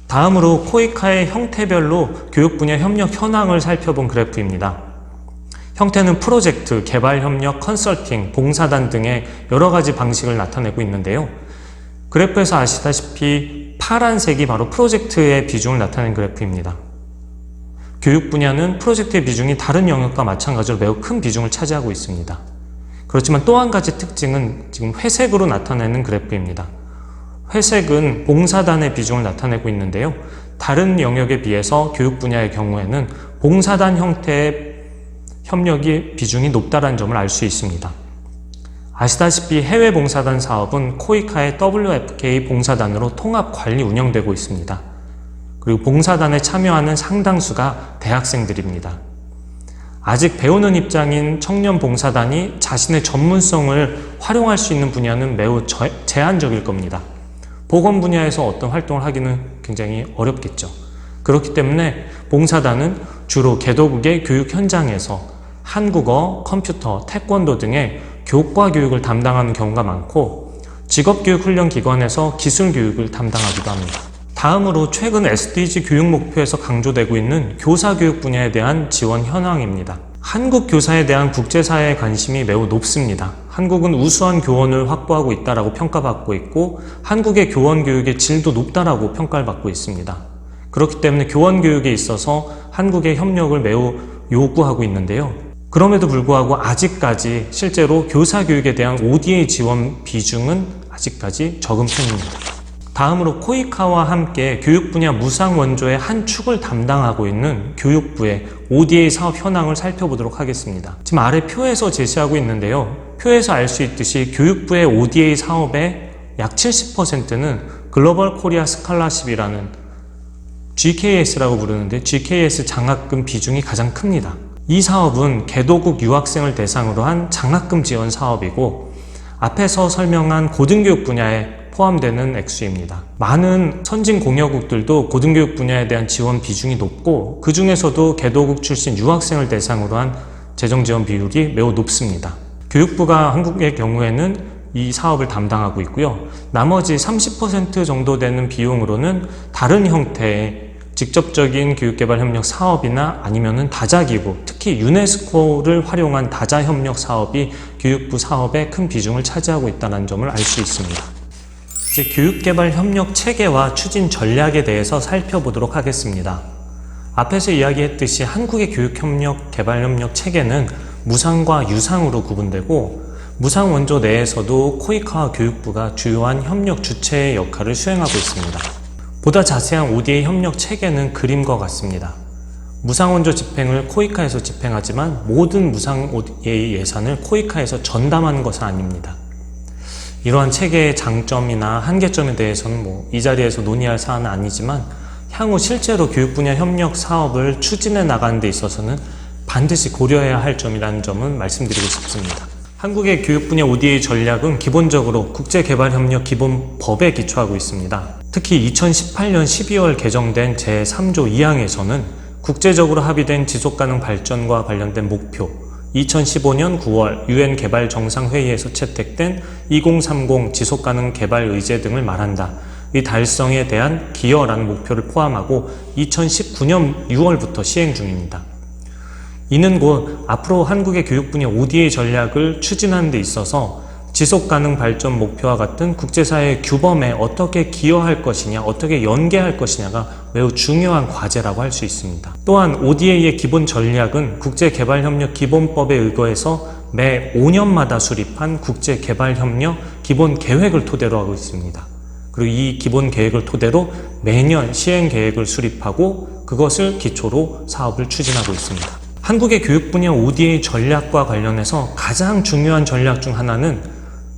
다음으로 코이카의 형태별로 교육 분야 협력 현황을 살펴본 그래프입니다. 형태는 프로젝트, 개발협력, 컨설팅, 봉사단 등의 여러 가지 방식을 나타내고 있는데요. 그래프에서 아시다시피 파란색이 바로 프로젝트의 비중을 나타낸 그래프입니다. 교육 분야는 프로젝트의 비중이 다른 영역과 마찬가지로 매우 큰 비중을 차지하고 있습니다. 그렇지만 또 한 가지 특징은 지금 회색으로 나타내는 그래프입니다. 회색은 봉사단의 비중을 나타내고 있는데요. 다른 영역에 비해서 교육 분야의 경우에는 봉사단 형태의 협력의 비중이 높다는 점을 알 수 있습니다. 아시다시피 해외 봉사단 사업은 코이카의 WFK 봉사단으로 통합 관리 운영되고 있습니다. 그리고 봉사단에 참여하는 상당수가 대학생들입니다. 아직 배우는 입장인 청년 봉사단이 자신의 전문성을 활용할 수 있는 분야는 매우 제한적일 겁니다. 보건 분야에서 어떤 활동을 하기는 굉장히 어렵겠죠. 그렇기 때문에 봉사단은 주로 개도국의 교육 현장에서 한국어, 컴퓨터, 태권도 등의 교과 교육을 담당하는 경우가 많고 직업교육훈련기관에서 기술교육을 담당하기도 합니다. 다음으로 최근 SDG 교육 목표에서 강조되고 있는 교사교육 분야에 대한 지원 현황입니다. 한국 교사에 대한 국제사회의 관심이 매우 높습니다. 한국은 우수한 교원을 확보하고 있다고 평가받고 있고 한국의 교원 교육의 질도 높다고 평가를 받고 있습니다. 그렇기 때문에 교원 교육에 있어서 한국의 협력을 매우 요구하고 있는데요. 그럼에도 불구하고 아직까지 실제로 교사 교육에 대한 ODA 지원 비중은 아직까지 적은 편입니다. 다음으로 코이카와 함께 교육 분야 무상 원조의 한 축을 담당하고 있는 교육부의 ODA 사업 현황을 살펴보도록 하겠습니다. 지금 아래 표에서 제시하고 있는데요. 표에서 알 수 있듯이 교육부의 ODA 사업의 약 70%는 글로벌 코리아 스칼라십이라는 GKS라고 부르는데 GKS 장학금 비중이 가장 큽니다. 이 사업은 개도국 유학생을 대상으로 한 장학금 지원 사업이고 앞에서 설명한 고등교육 분야에 포함되는 액수입니다. 많은 선진 공여국들도 고등교육 분야에 대한 지원 비중이 높고 그 중에서도 개도국 출신 유학생을 대상으로 한 재정 지원 비율이 매우 높습니다. 교육부가 한국의 경우에는 이 사업을 담당하고 있고요. 나머지 30% 정도 되는 비용으로는 다른 형태의 직접적인 교육개발협력 사업이나 아니면은 다자기구, 특히 유네스코를 활용한 다자협력 사업이 교육부 사업에 큰 비중을 차지하고 있다는 점을 알 수 있습니다. 이제 교육개발협력 체계와 추진 전략에 대해서 살펴보도록 하겠습니다. 앞에서 이야기했듯이 한국의 교육협력 개발협력 체계는 무상과 유상으로 구분되고 무상 원조 내에서도 코이카와 교육부가 주요한 협력 주체의 역할을 수행하고 있습니다. 보다 자세한 ODA 협력 체계는 그림과 같습니다. 무상 원조 집행을 코이카에서 집행하지만 모든 무상 ODA 예산을 코이카에서 전담하는 것은 아닙니다. 이러한 체계의 장점이나 한계점에 대해서는 이 자리에서 논의할 사안은 아니지만 향후 실제로 교육 분야 협력 사업을 추진해 나가는 데 있어서는 반드시 고려해야 할 점이라는 점은 말씀드리고 싶습니다. 한국의 교육 분야 ODA 전략은 기본적으로 국제개발협력 기본법에 기초하고 있습니다. 특히 2018년 12월 개정된 제3조 2항에서는 국제적으로 합의된 지속가능 발전과 관련된 목표, 2015년 9월 UN 개발 정상회의에서 채택된 2030 지속가능 개발 의제 등을 말한다. 이 달성에 대한 기여라는 목표를 포함하고 2019년 6월부터 시행 중입니다. 이는 곧 앞으로 한국의 교육 분야 ODA 전략을 추진하는 데 있어서 지속가능 발전 목표와 같은 국제사회의 규범에 어떻게 기여할 것이냐, 어떻게 연계할 것이냐가 매우 중요한 과제라고 할 수 있습니다. 또한 ODA의 기본 전략은 국제개발협력 기본법에 의거해서 매 5년마다 수립한 국제개발협력 기본 계획을 토대로 하고 있습니다. 그리고 이 기본 계획을 토대로 매년 시행 계획을 수립하고 그것을 기초로 사업을 추진하고 있습니다. 한국의 교육 분야 ODA 전략과 관련해서 가장 중요한 전략 중 하나는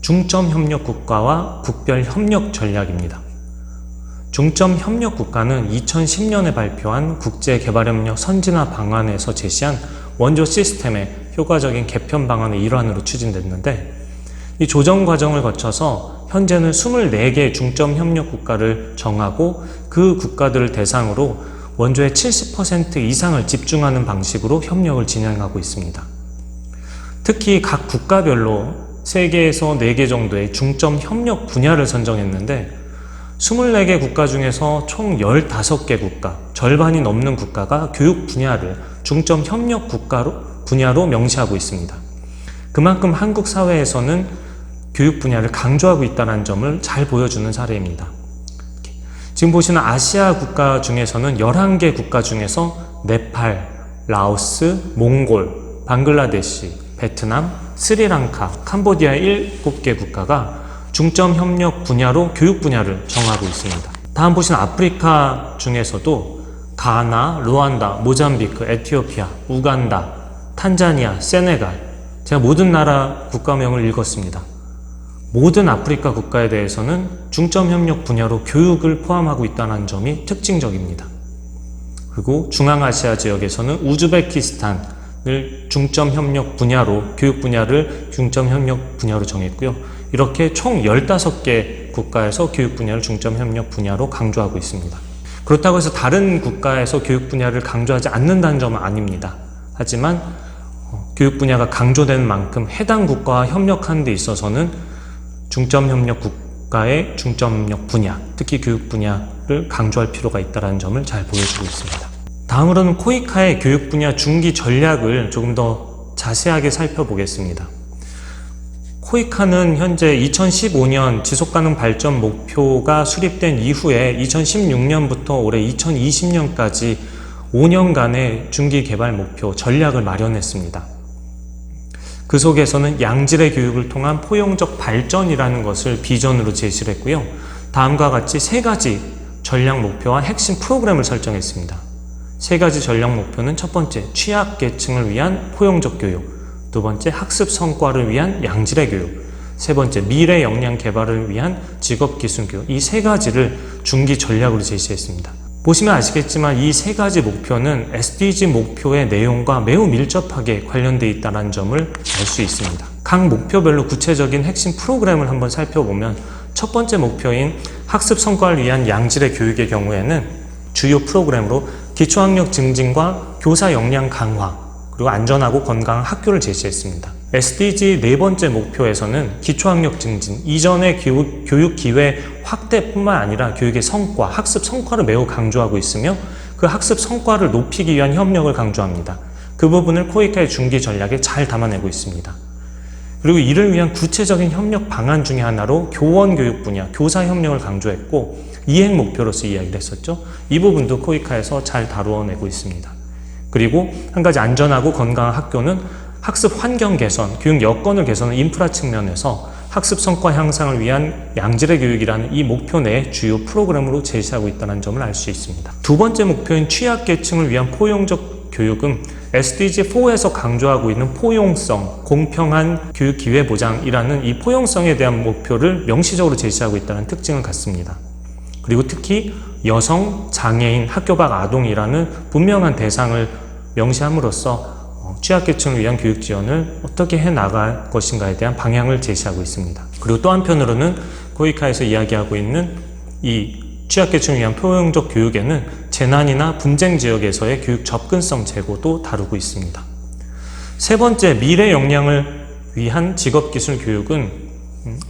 중점 협력 국가와 국별 협력 전략입니다. 중점 협력 국가는 2010년에 발표한 국제개발협력 선진화 방안에서 제시한 원조 시스템의 효과적인 개편 방안의 일환으로 추진됐는데 이 조정 과정을 거쳐서 현재는 24개 중점 협력 국가를 정하고 그 국가들을 대상으로 원조의 70% 이상을 집중하는 방식으로 협력을 진행하고 있습니다. 특히 각 국가별로 3개에서 4개 정도의 중점 협력 분야를 선정했는데 24개 국가 중에서 총 15개 국가, 절반이 넘는 국가가 교육 분야를 중점 협력 분야로 명시하고 있습니다. 그만큼 한국 사회에서는 교육 분야를 강조하고 있다는 점을 잘 보여주는 사례입니다. 지금 보시는 아시아 국가 중에서는 11개 국가 중에서 네팔, 라오스, 몽골, 방글라데시, 베트남, 스리랑카, 캄보디아 7개 국가가 중점 협력 분야로 교육 분야를 정하고 있습니다. 다음 보시는 아프리카 중에서도 가나, 루안다, 모잠비크, 에티오피아, 우간다, 탄자니아, 세네갈, 제가 모든 나라 국가명을 읽었습니다. 모든 아프리카 국가에 대해서는 중점 협력 분야로 교육을 포함하고 있다는 점이 특징적입니다. 그리고 중앙아시아 지역에서는 우즈베키스탄을 중점 협력 분야로, 교육 분야를 중점 협력 분야로 정했고요. 이렇게 총 15개 국가에서 교육 분야를 중점 협력 분야로 강조하고 있습니다. 그렇다고 해서 다른 국가에서 교육 분야를 강조하지 않는다는 점은 아닙니다. 하지만 교육 분야가 강조되는 만큼 해당 국가와 협력하는 데 있어서는 중점 협력 국가의 중점 협력 분야, 특히 교육 분야를 강조할 필요가 있다는 점을 잘 보여주고 있습니다. 다음으로는 코이카의 교육 분야 중기 전략을 조금 더 자세하게 살펴보겠습니다. 코이카는 현재 2015년 지속가능 발전 목표가 수립된 이후에 2016년부터 올해 2020년까지 5년간의 중기 개발 목표 전략을 마련했습니다. 그 속에서는 양질의 교육을 통한 포용적 발전이라는 것을 비전으로 제시를 했고요. 다음과 같이 3가지 전략 목표와 핵심 프로그램을 설정했습니다. 3가지 전략 목표는 첫 번째, 취약계층을 위한 포용적 교육, 두 번째, 학습 성과를 위한 양질의 교육, 세 번째, 미래 역량 개발을 위한 직업기술 교육, 이 3가지를 중기 전략으로 제시했습니다. 보시면 아시겠지만 이 3가지 목표는 SDG 목표의 내용과 매우 밀접하게 관련되어 있다는 점을 알 수 있습니다. 각 목표별로 구체적인 핵심 프로그램을 한번 살펴보면 첫 번째 목표인 학습 성과를 위한 양질의 교육의 경우에는 주요 프로그램으로 기초학력 증진과 교사 역량 강화, 그리고 안전하고 건강한 학교를 제시했습니다. SDG 네 번째 목표에서는 기초학력 증진, 이전의 교육 기회 확대뿐만 아니라 교육의 성과, 학습 성과를 매우 강조하고 있으며 그 학습 성과를 높이기 위한 협력을 강조합니다. 그 부분을 코이카의 중기 전략에 잘 담아내고 있습니다. 그리고 이를 위한 구체적인 협력 방안 중에 하나로 교원 교육 분야, 교사 협력을 강조했고 이행 목표로서 이야기를 했었죠. 이 부분도 코이카에서 잘 다루어내고 있습니다. 그리고 한 가지 안전하고 건강한 학교는 학습 환경 개선, 교육 여건을 개선하는 인프라 측면에서 학습 성과 향상을 위한 양질의 교육이라는 이 목표 내에 주요 프로그램으로 제시하고 있다는 점을 알 수 있습니다. 두 번째 목표인 취약계층을 위한 포용적 교육은 SDG4에서 강조하고 있는 포용성, 공평한 교육 기회 보장이라는 이 포용성에 대한 목표를 명시적으로 제시하고 있다는 특징을 갖습니다. 그리고 특히 여성, 장애인, 학교 밖 아동이라는 분명한 대상을 명시함으로써 취약계층을 위한 교육 지원을 어떻게 해나갈 것인가에 대한 방향을 제시하고 있습니다. 그리고 또 한편으로는 코이카에서 이야기하고 있는 이 취약계층을 위한 포용적 교육에는 재난이나 분쟁 지역에서의 교육 접근성 제고도 다루고 있습니다. 세 번째, 미래 역량을 위한 직업기술 교육은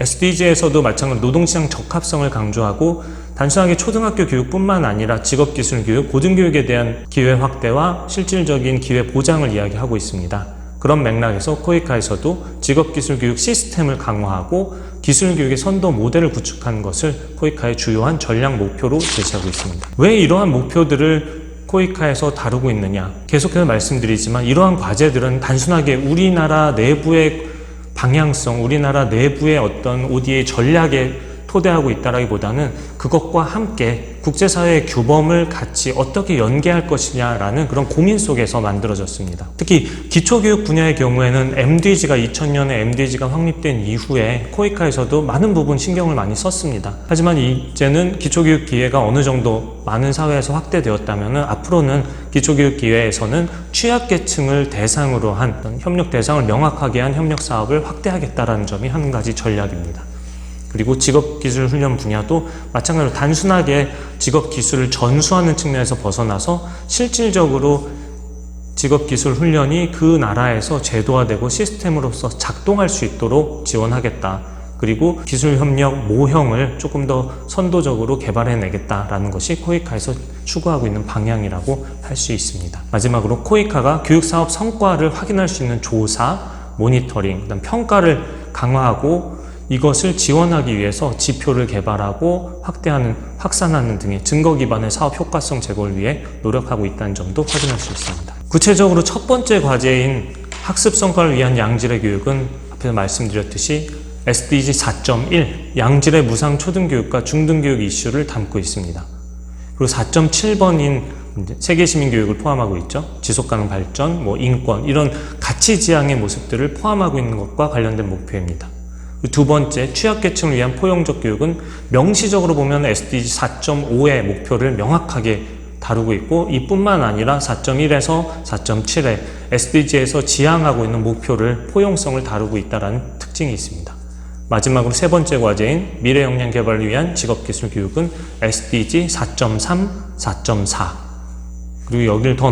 SDG에서도 마찬가지로 노동시장 적합성을 강조하고 단순하게 초등학교 교육뿐만 아니라 직업기술 교육, 고등교육에 대한 기회 확대와 실질적인 기회 보장을 이야기하고 있습니다. 그런 맥락에서 코이카에서도 직업기술 교육 시스템을 강화하고 기술교육의 선도 모델을 구축하는 것을 코이카의 주요한 전략 목표로 제시하고 있습니다. 왜 이러한 목표들을 코이카에서 다루고 있느냐? 계속해서 말씀드리지만 이러한 과제들은 단순하게 우리나라 내부의 방향성, 우리나라 내부의 어떤 ODA 전략에 토대하고 있다라기보다는 그것과 함께 국제사회의 규범을 같이 어떻게 연계할 것이냐라는 그런 고민 속에서 만들어졌습니다. 특히 기초교육 분야의 경우에는 MDG가 2000년에 MDG가 확립된 이후에 코이카에서도 많은 부분 신경을 많이 썼습니다. 하지만 이제는 기초교육 기회가 어느 정도 많은 사회에서 확대되었다면 앞으로는 기초교육 기회에서는 취약계층을 대상으로 한 협력 대상을 명확하게 한 협력 사업을 확대하겠다라는 점이 한 가지 전략입니다. 그리고 직업기술 훈련 분야도 마찬가지로 단순하게 직업기술을 전수하는 측면에서 벗어나서 실질적으로 직업기술 훈련이 그 나라에서 제도화되고 시스템으로서 작동할 수 있도록 지원하겠다. 그리고 기술협력 모형을 조금 더 선도적으로 개발해내겠다라는 것이 코이카에서 추구하고 있는 방향이라고 할 수 있습니다. 마지막으로 코이카가 교육사업 성과를 확인할 수 있는 조사, 모니터링, 그다음 평가를 강화하고 이것을 지원하기 위해서 지표를 개발하고 확산하는 등의 증거 기반의 사업 효과성 제고를 위해 노력하고 있다는 점도 확인할 수 있습니다. 구체적으로 첫 번째 과제인 학습 성과를 위한 양질의 교육은 앞에서 말씀드렸듯이 SDG 4.1 양질의 무상 초등교육과 중등교육 이슈를 담고 있습니다. 그리고 4.7번인 세계시민교육을 포함하고 있죠. 지속가능 발전, 인권 이런 가치지향의 모습들을 포함하고 있는 것과 관련된 목표입니다. 두 번째, 취약계층을 위한 포용적 교육은 명시적으로 보면 SDG 4.5의 목표를 명확하게 다루고 있고 이뿐만 아니라 4.1에서 4.7에 SDG에서 지향하고 있는 목표를 포용성을 다루고 있다는 특징이 있습니다. 마지막으로 세 번째 과제인 미래 역량 개발을 위한 직업기술 교육은 SDG 4.3, 4.4 그리고 여기를 더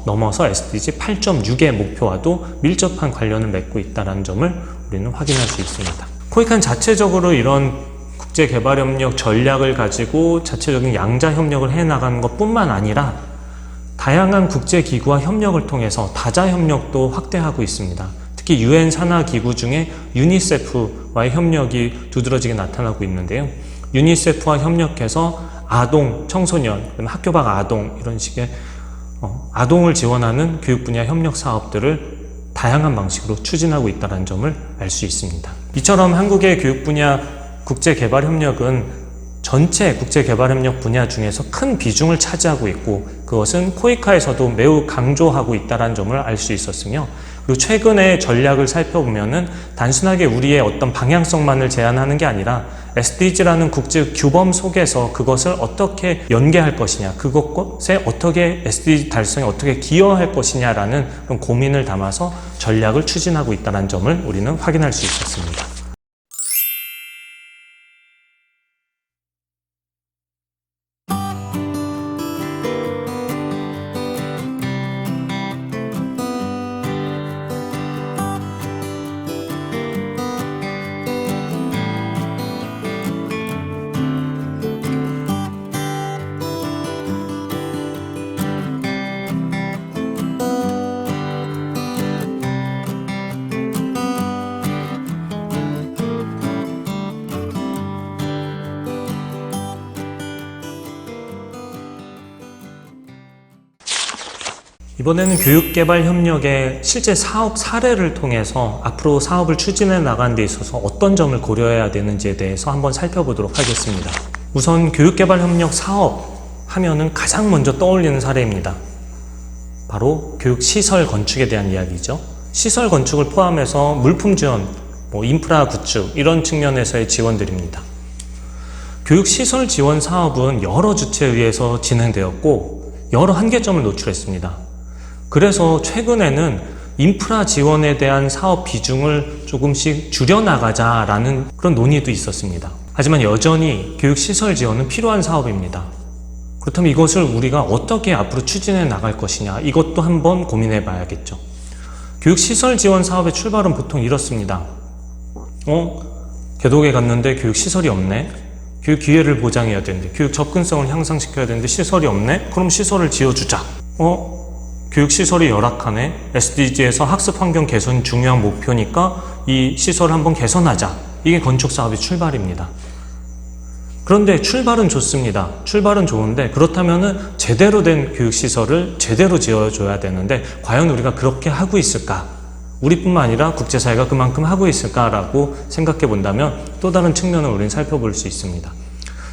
넘어서 SDG 8.6의 목표와도 밀접한 관련을 맺고 있다는 점을 우리는 확인할 수 있습니다. 코이카는 자체적으로 이런 국제개발협력 전략을 가지고 자체적인 양자협력을 해나가는 것뿐만 아니라 다양한 국제기구와 협력을 통해서 다자협력도 확대하고 있습니다. 특히 UN 산하기구 중에 유니세프와의 협력이 두드러지게 나타나고 있는데요. 유니세프와 협력해서 아동, 청소년, 학교 밖 아동 이런 식의 아동을 지원하는 교육 분야 협력 사업들을 다양한 방식으로 추진하고 있다는 점을 알 수 있습니다. 이처럼 한국의 교육 분야 국제개발협력은 전체 국제개발협력 분야 중에서 큰 비중을 차지하고 있고 그것은 코이카에서도 매우 강조하고 있다는 점을 알 수 있었으며 그리고 최근의 전략을 살펴보면은 단순하게 우리의 어떤 방향성만을 제안하는 게 아니라 SDG라는 국제 규범 속에서 그것을 어떻게 연계할 것이냐, 그것에 어떻게 SDG 달성에 어떻게 기여할 것이냐라는 그런 고민을 담아서 전략을 추진하고 있다는 점을 우리는 확인할 수 있었습니다. 이번에는 교육개발협력의 실제 사업 사례를 통해서 앞으로 사업을 추진해 나가는 데 있어서 어떤 점을 고려해야 되는지에 대해서 한번 살펴보도록 하겠습니다. 우선 교육개발협력 사업 하면은 가장 먼저 떠올리는 사례입니다. 바로 교육시설 건축에 대한 이야기죠. 시설 건축을 포함해서 물품 지원, 인프라 구축 이런 측면에서의 지원들입니다. 교육시설 지원 사업은 여러 주체에 의해서 진행되었고 여러 한계점을 노출했습니다. 그래서 최근에는 인프라 지원에 대한 사업 비중을 조금씩 줄여나가자라는 그런 논의도 있었습니다. 하지만 여전히 교육시설 지원은 필요한 사업입니다. 그렇다면 이것을 우리가 어떻게 앞으로 추진해 나갈 것이냐, 이것도 한번 고민해 봐야겠죠. 교육시설 지원 사업의 출발은 보통 이렇습니다. 개독에 갔는데 교육시설이 없네? 교육 기회를 보장해야 되는데, 교육 접근성을 향상시켜야 되는데 시설이 없네? 그럼 시설을 지어주자. 교육시설이 열악하네? SDG에서 학습 환경 개선이 중요한 목표니까 이 시설을 한번 개선하자. 이게 건축사업의 출발입니다. 그런데 출발은 좋습니다. 출발은 좋은데 그렇다면은 제대로 된 교육시설을 제대로 지어줘야 되는데 과연 우리가 그렇게 하고 있을까? 우리뿐만 아니라 국제사회가 그만큼 하고 있을까라고 생각해 본다면 또 다른 측면을 우리는 살펴볼 수 있습니다.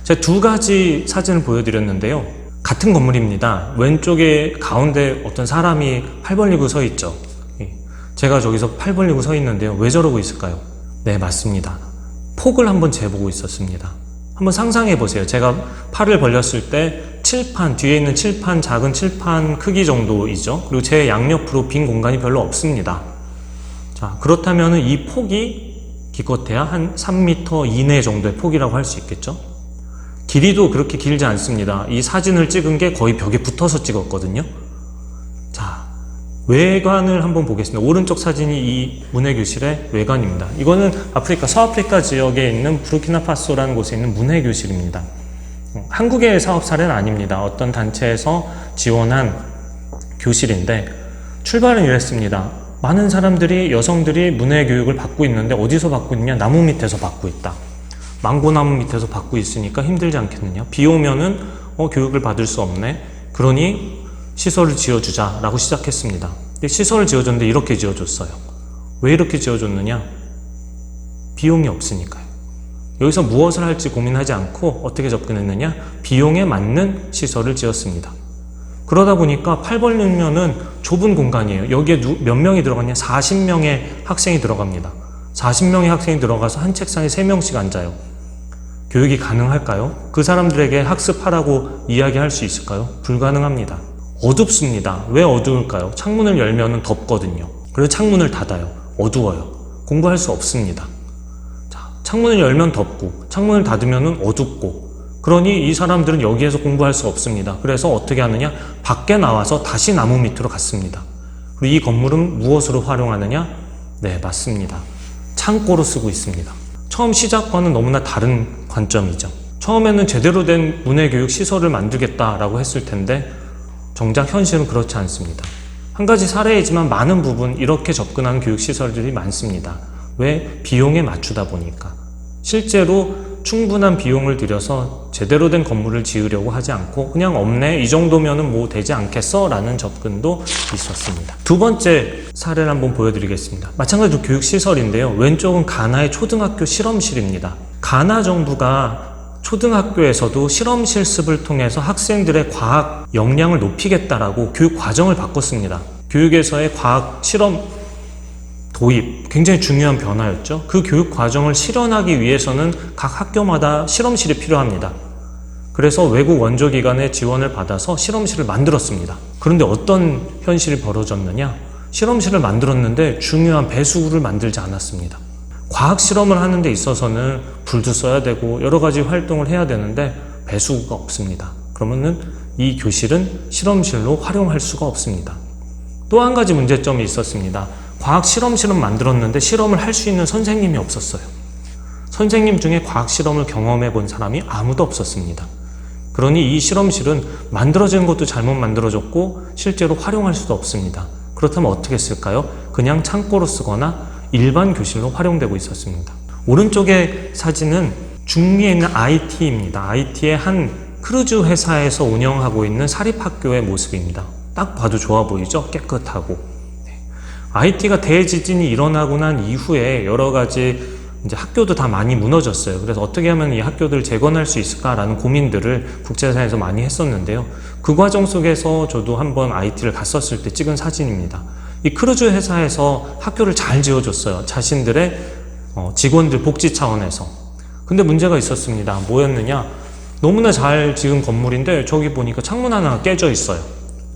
제가 두 가지 사진을 보여드렸는데요. 같은 건물입니다. 왼쪽에 가운데 어떤 사람이 팔 벌리고 서 있죠. 제가 저기서 팔 벌리고 서 있는데요. 왜 저러고 있을까요? 네, 맞습니다. 폭을 한번 재보고 있었습니다. 한번 상상해 보세요. 제가 팔을 벌렸을 때 칠판, 뒤에 있는 칠판, 작은 칠판 크기 정도이죠. 그리고 제 양옆으로 빈 공간이 별로 없습니다. 자, 그렇다면 이 폭이 기껏해야 한 3m 이내 정도의 폭이라고 할 수 있겠죠. 길이도 그렇게 길지 않습니다. 이 사진을 찍은 게 거의 벽에 붙어서 찍었거든요. 자, 외관을 한번 보겠습니다. 오른쪽 사진이 이 문해교실의 외관입니다. 이거는 아프리카, 서아프리카 지역에 있는 부르키나파소라는 곳에 있는 문해교실입니다. 한국의 사업 사례는 아닙니다. 어떤 단체에서 지원한 교실인데 출발은 이랬습니다. 많은 사람들이, 여성들이 문해교육을 받고 있는데 어디서 받고 있느냐? 나무 밑에서 받고 있다. 망고나무 밑에서 받고 있으니까 힘들지 않겠느냐? 비 오면은 교육을 받을 수 없네. 그러니 시설을 지어주자 라고 시작했습니다. 근데 시설을 지어줬는데 이렇게 지어줬어요. 왜 이렇게 지어줬느냐? 비용이 없으니까요. 여기서 무엇을 할지 고민하지 않고 어떻게 접근했느냐? 비용에 맞는 시설을 지었습니다. 그러다 보니까 팔 벌리면은 좁은 공간이에요. 여기에 몇 명이 들어갔냐? 40명의 학생이 들어갑니다. 40명의 학생이 들어가서 한 책상에 3명씩 앉아요. 교육이 가능할까요? 그 사람들에게 학습하라고 이야기할 수 있을까요? 불가능합니다. 어둡습니다. 왜 어두울까요? 창문을 열면 덥거든요. 그래서 창문을 닫아요. 어두워요. 공부할 수 없습니다. 자, 창문을 열면 덥고 창문을 닫으면 어둡고, 그러니 이 사람들은 여기에서 공부할 수 없습니다. 그래서 어떻게 하느냐? 밖에 나와서 다시 나무 밑으로 갔습니다. 그리고 이 건물은 무엇으로 활용하느냐? 네, 맞습니다. 창고로 쓰고 있습니다. 처음 시작과는 너무나 다른 관점이죠. 처음에는 제대로 된 문해교육 시설을 만들겠다라고 했을 텐데 정작 현실은 그렇지 않습니다. 한 가지 사례이지만 많은 부분 이렇게 접근하는 교육시설들이 많습니다. 왜? 비용에 맞추다 보니까. 실제로 충분한 비용을 들여서 제대로 된 건물을 지으려고 하지 않고 그냥 없네, 이 정도면은 뭐 되지 않겠어? 라는 접근도 있었습니다. 두 번째 사례를 한번 보여드리겠습니다. 마찬가지로 교육시설인데요. 왼쪽은 가나의 초등학교 실험실입니다. 가나 정부가 초등학교에서도 실험 실습을 통해서 학생들의 과학 역량을 높이겠다라고 교육 과정을 바꿨습니다. 교육에서의 과학 실험 도입, 굉장히 중요한 변화였죠. 그 교육 과정을 실현하기 위해서는 각 학교마다 실험실이 필요합니다. 그래서 외국 원조기관의 지원을 받아서 실험실을 만들었습니다. 그런데 어떤 현실이 벌어졌느냐? 실험실을 만들었는데 중요한 배수구를 만들지 않았습니다. 과학 실험을 하는 데 있어서는 불도 써야 되고 여러 가지 활동을 해야 되는데 배수구가 없습니다. 그러면은 이 교실은 실험실로 활용할 수가 없습니다. 또 한 가지 문제점이 있었습니다. 과학 실험실은 만들었는데 실험을 할 수 있는 선생님이 없었어요. 선생님 중에 과학 실험을 경험해 본 사람이 아무도 없었습니다. 그러니 이 실험실은 만들어지는 것도 잘못 만들어졌고 실제로 활용할 수도 없습니다. 그렇다면 어떻게 쓸까요? 그냥 창고로 쓰거나 일반 교실로 활용되고 있었습니다. 오른쪽의 사진은 중미에 있는 IT입니다. IT의 한 크루즈 회사에서 운영하고 있는 사립학교의 모습입니다. 딱 봐도 좋아 보이죠? 깨끗하고. IT가 대지진이 일어나고 난 이후에 여러 가지 이제 학교도 다 많이 무너졌어요. 그래서 어떻게 하면 이 학교들을 재건할 수 있을까라는 고민들을 국제사회에서 많이 했었는데요. 그 과정 속에서 저도 한번 IT를 갔었을 때 찍은 사진입니다. 이 크루즈 회사에서 학교를 잘 지어줬어요. 자신들의 직원들 복지 차원에서. 근데 문제가 있었습니다. 뭐였느냐? 너무나 잘 지은 건물인데 저기 보니까 창문 하나가 깨져 있어요.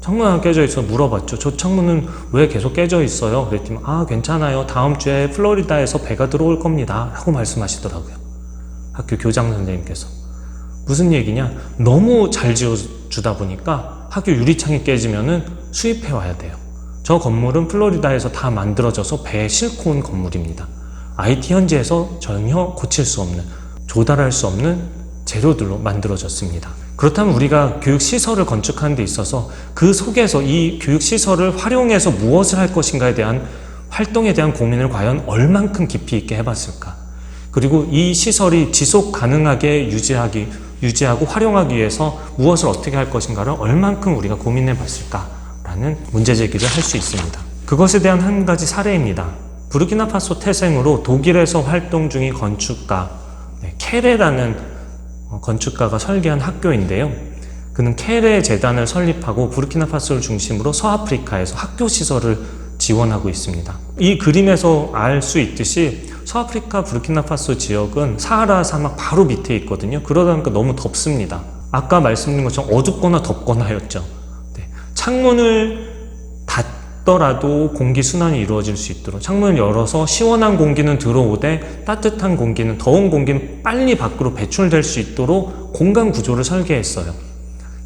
창문 하나 깨져 있어 물어봤죠. 저 창문은 왜 계속 깨져 있어요? 그랬더니 괜찮아요. 다음 주에 플로리다에서 배가 들어올 겁니다. 라고 말씀하시더라고요. 학교 교장 선생님께서. 무슨 얘기냐? 너무 잘 지어주다 보니까 학교 유리창이 깨지면은 수입해 와야 돼요. 저 건물은 플로리다에서 다 만들어져서 배에 싣고 온 건물입니다. IT 현지에서 전혀 고칠 수 없는, 조달할 수 없는 재료들로 만들어졌습니다. 그렇다면 우리가 교육시설을 건축하는 데 있어서 그 속에서 이 교육시설을 활용해서 무엇을 할 것인가에 대한 활동에 대한 고민을 과연 얼만큼 깊이 있게 해봤을까? 그리고 이 시설이 지속 가능하게 유지하고 활용하기 위해서 무엇을 어떻게 할 것인가를 얼만큼 우리가 고민해 봤을까라는 문제제기를 할 수 있습니다. 그것에 대한 한 가지 사례입니다. 부르키나파소 태생으로 독일에서 활동 중인 건축가 케레라는 건축가가 설계한 학교인데요. 그는 케레 재단을 설립하고 부르키나파소를 중심으로 서아프리카에서 학교 시설을 지원하고 있습니다. 이 그림에서 알 수 있듯이 서아프리카 부르키나파소 지역은 사하라 사막 바로 밑에 있거든요. 그러다 보니까 너무 덥습니다. 아까 말씀드린 것처럼 어둡거나 덥거나였죠. 창문을 닫더라도 공기 순환이 이루어질 수 있도록 창문을 열어서 시원한 공기는 들어오되 따뜻한 공기는, 더운 공기는 빨리 밖으로 배출될 수 있도록 공간 구조를 설계했어요.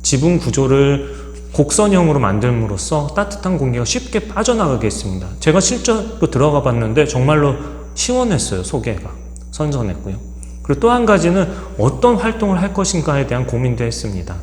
지붕 구조를 곡선형으로 만듦으로써 따뜻한 공기가 쉽게 빠져나가게 했습니다. 제가 실제로 들어가 봤는데 정말로 시원했어요. 소개가 선선했고요. 그리고 또 한 가지는 어떤 활동을 할 것인가에 대한 고민도 했습니다.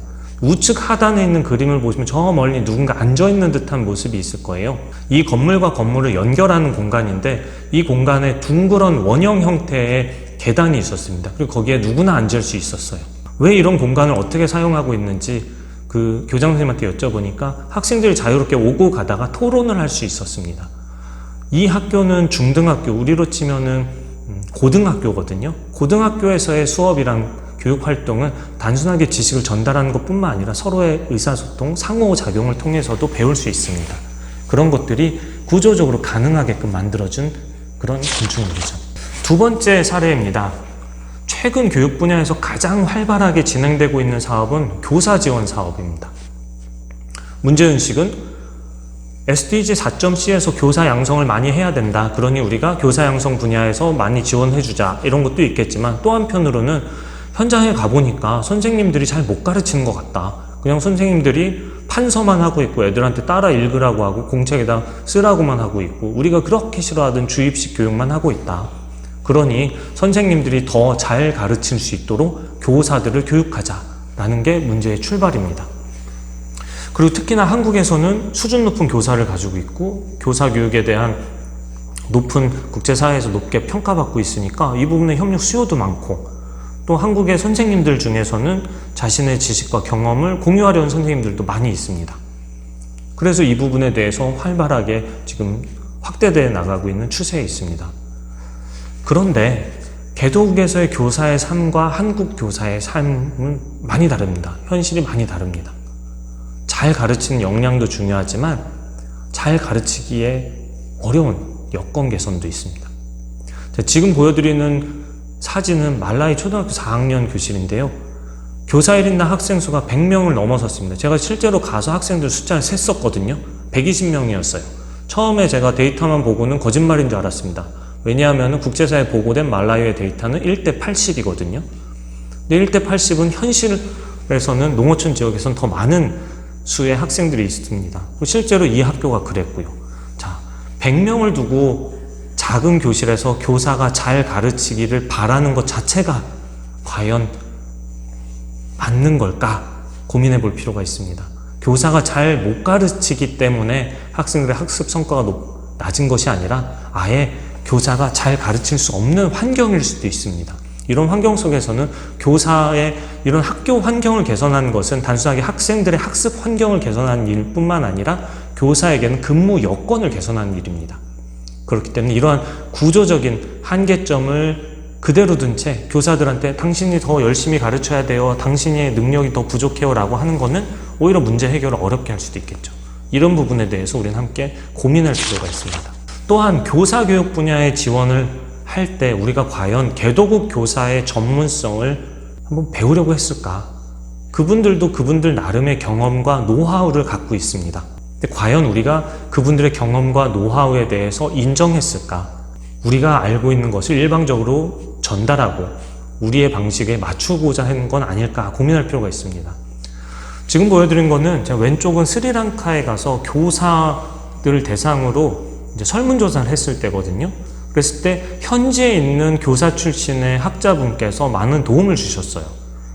우측 하단에 있는 그림을 보시면 저 멀리 누군가 앉아있는 듯한 모습이 있을 거예요. 이 건물과 건물을 연결하는 공간인데 이 공간에 둥그런 원형 형태의 계단이 있었습니다. 그리고 거기에 누구나 앉을 수 있었어요. 왜 이런 공간을 어떻게 사용하고 있는지 그 교장 선생님한테 여쭤보니까 학생들이 자유롭게 오고 가다가 토론을 할 수 있었습니다. 이 학교는 중등학교, 우리로 치면은 고등학교거든요. 고등학교에서의 수업이랑 교육활동은 단순하게 지식을 전달하는 것뿐만 아니라 서로의 의사소통, 상호작용을 통해서도 배울 수 있습니다. 그런 것들이 구조적으로 가능하게끔 만들어준 그런 건축물이죠. 두 번째 사례입니다. 최근 교육 분야에서 가장 활발하게 진행되고 있는 사업은 교사 지원 사업입니다. 문제의식은 SDG 4.C에서 교사 양성을 많이 해야 된다. 그러니 우리가 교사 양성 분야에서 많이 지원해주자. 이런 것도 있겠지만 또 한편으로는 현장에 가보니까 선생님들이 잘 못 가르치는 것 같다. 그냥 선생님들이 판서만 하고 있고 애들한테 따라 읽으라고 하고 공책에다 쓰라고만 하고 있고 우리가 그렇게 싫어하던 주입식 교육만 하고 있다. 그러니 선생님들이 더 잘 가르칠 수 있도록 교사들을 교육하자라는 게 문제의 출발입니다. 그리고 특히나 한국에서는 수준 높은 교사를 가지고 있고 교사 교육에 대한 높은 국제사회에서 높게 평가받고 있으니까 이 부분에 협력 수요도 많고 또 한국의 선생님들 중에서는 자신의 지식과 경험을 공유하려는 선생님들도 많이 있습니다. 그래서 이 부분에 대해서 활발하게 지금 확대되어 나가고 있는 추세에 있습니다. 그런데 개도국에서의 교사의 삶과 한국 교사의 삶은 많이 다릅니다. 현실이 많이 다릅니다. 잘 가르치는 역량도 중요하지만 잘 가르치기에 어려운 여건 개선도 있습니다. 지금 보여드리는 사진은 말라위 초등학교 4학년 교실인데요. 교사 1인당 학생 수가 100명을 넘어섰습니다. 제가 실제로 가서 학생들 숫자를 셌었거든요. 120명이었어요. 처음에 제가 데이터만 보고는 거짓말인 줄 알았습니다. 왜냐하면 국제사회에 보고된 말라위의 데이터는 1대 80이거든요. 근데 1대 80은 현실에서는 농어촌 지역에서는 더 많은 수의 학생들이 있습니다. 실제로 이 학교가 그랬고요. 자, 100명을 두고 작은 교실에서 교사가 잘 가르치기를 바라는 것 자체가 과연 맞는 걸까 고민해 볼 필요가 있습니다. 교사가 잘 못 가르치기 때문에 학생들의 학습 성과가 낮은 것이 아니라 아예 교사가 잘 가르칠 수 없는 환경일 수도 있습니다. 이런 환경 속에서는 교사의 이런 학교 환경을 개선하는 것은 단순하게 학생들의 학습 환경을 개선하는 일뿐만 아니라 교사에게는 근무 여건을 개선하는 일입니다. 그렇기 때문에 이러한 구조적인 한계점을 그대로 둔 채 교사들한테 당신이 더 열심히 가르쳐야 돼요, 당신의 능력이 더 부족해요 라고 하는 거는 오히려 문제 해결을 어렵게 할 수도 있겠죠. 이런 부분에 대해서 우리는 함께 고민할 필요가 있습니다. 또한 교사 교육 분야의 지원을 할 때 우리가 과연 개도국 교사의 전문성을 한번 배우려고 했을까? 그분들도 그분들 나름의 경험과 노하우를 갖고 있습니다. 근데 과연 우리가 그분들의 경험과 노하우에 대해서 인정했을까? 우리가 알고 있는 것을 일방적으로 전달하고 우리의 방식에 맞추고자 하는 건 아닐까 고민할 필요가 있습니다. 지금 보여드린 거는 제가 왼쪽은 스리랑카에 가서 교사들 대상으로 이제 설문조사를 했을 때거든요. 그랬을 때 현지에 있는 교사 출신의 학자분께서 많은 도움을 주셨어요.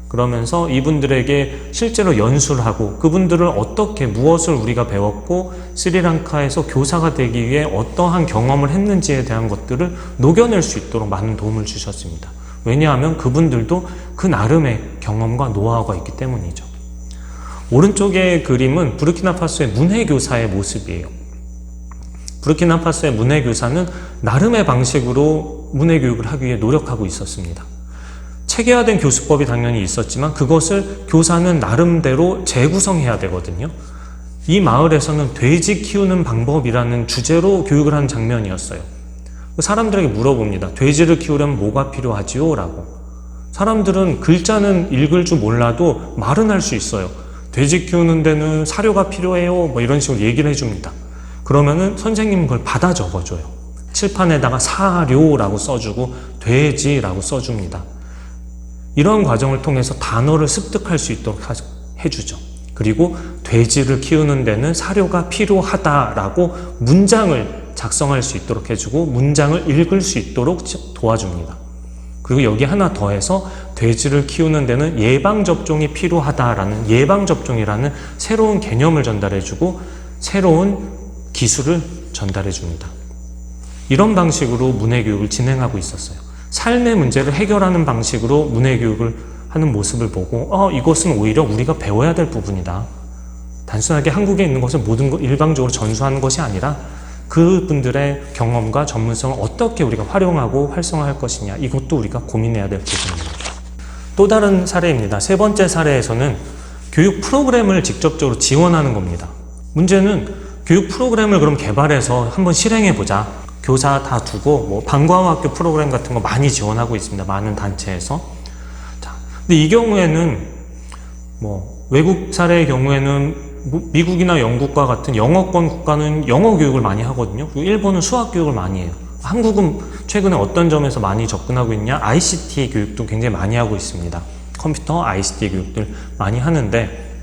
그러면서 이분들에게 실제로 연수를 하고 그분들을 어떻게 무엇을 우리가 배웠고 스리랑카에서 교사가 되기 위해 어떠한 경험을 했는지에 대한 것들을 녹여낼 수 있도록 많은 도움을 주셨습니다. 왜냐하면 그분들도 그 나름의 경험과 노하우가 있기 때문이죠. 오른쪽의 그림은 부르키나파소의 문해교사의 모습이에요. 부르키나파소의 문해교사는 나름의 방식으로 문해교육을 하기 위해 노력하고 있었습니다. 체계화된 교수법이 당연히 있었지만 그것을 교사는 나름대로 재구성해야 되거든요. 이 마을에서는 돼지 키우는 방법이라는 주제로 교육을 하는 장면이었어요. 사람들에게 물어봅니다. 돼지를 키우려면 뭐가 필요하지요? 라고. 사람들은 글자는 읽을 줄 몰라도 말은 할 수 있어요. 돼지 키우는 데는 사료가 필요해요. 뭐 이런 식으로 얘기를 해줍니다. 그러면은 선생님은 그걸 받아 적어줘요. 칠판에다가 사료라고 써주고 돼지라고 써줍니다. 이런 과정을 통해서 단어를 습득할 수 있도록 해주죠. 그리고 돼지를 키우는 데는 사료가 필요하다라고 문장을 작성할 수 있도록 해주고 문장을 읽을 수 있도록 도와줍니다. 그리고 여기 하나 더해서 돼지를 키우는 데는 예방접종이 필요하다라는 예방접종이라는 새로운 개념을 전달해주고 새로운 기술을 전달해줍니다. 이런 방식으로 문해교육을 진행하고 있었어요. 삶의 문제를 해결하는 방식으로 문해교육을 하는 모습을 보고 이것은 오히려 우리가 배워야 될 부분이다. 단순하게 한국에 있는 것을 모든 것 일방적으로 전수하는 것이 아니라 그분들의 경험과 전문성을 어떻게 우리가 활용하고 활성화할 것이냐, 이것도 우리가 고민해야 될 부분입니다. 또 다른 사례입니다. 세 번째 사례에서는 교육 프로그램을 직접적으로 지원하는 겁니다. 문제는 교육 프로그램을 그럼 개발해서 한번 실행해보자. 교사 다 두고 뭐 방과후 학교 프로그램 같은 거 많이 지원하고 있습니다. 많은 단체에서. 자, 근데 이 경우에는 뭐 외국 사례의 경우에는 미국이나 영국과 같은 영어권 국가는 영어 교육을 많이 하거든요. 그리고 일본은 수학 교육을 많이 해요. 한국은 최근에 어떤 점에서 많이 접근하고 있냐? ICT 교육도 굉장히 많이 하고 있습니다. 컴퓨터, ICT 교육들 많이 하는데,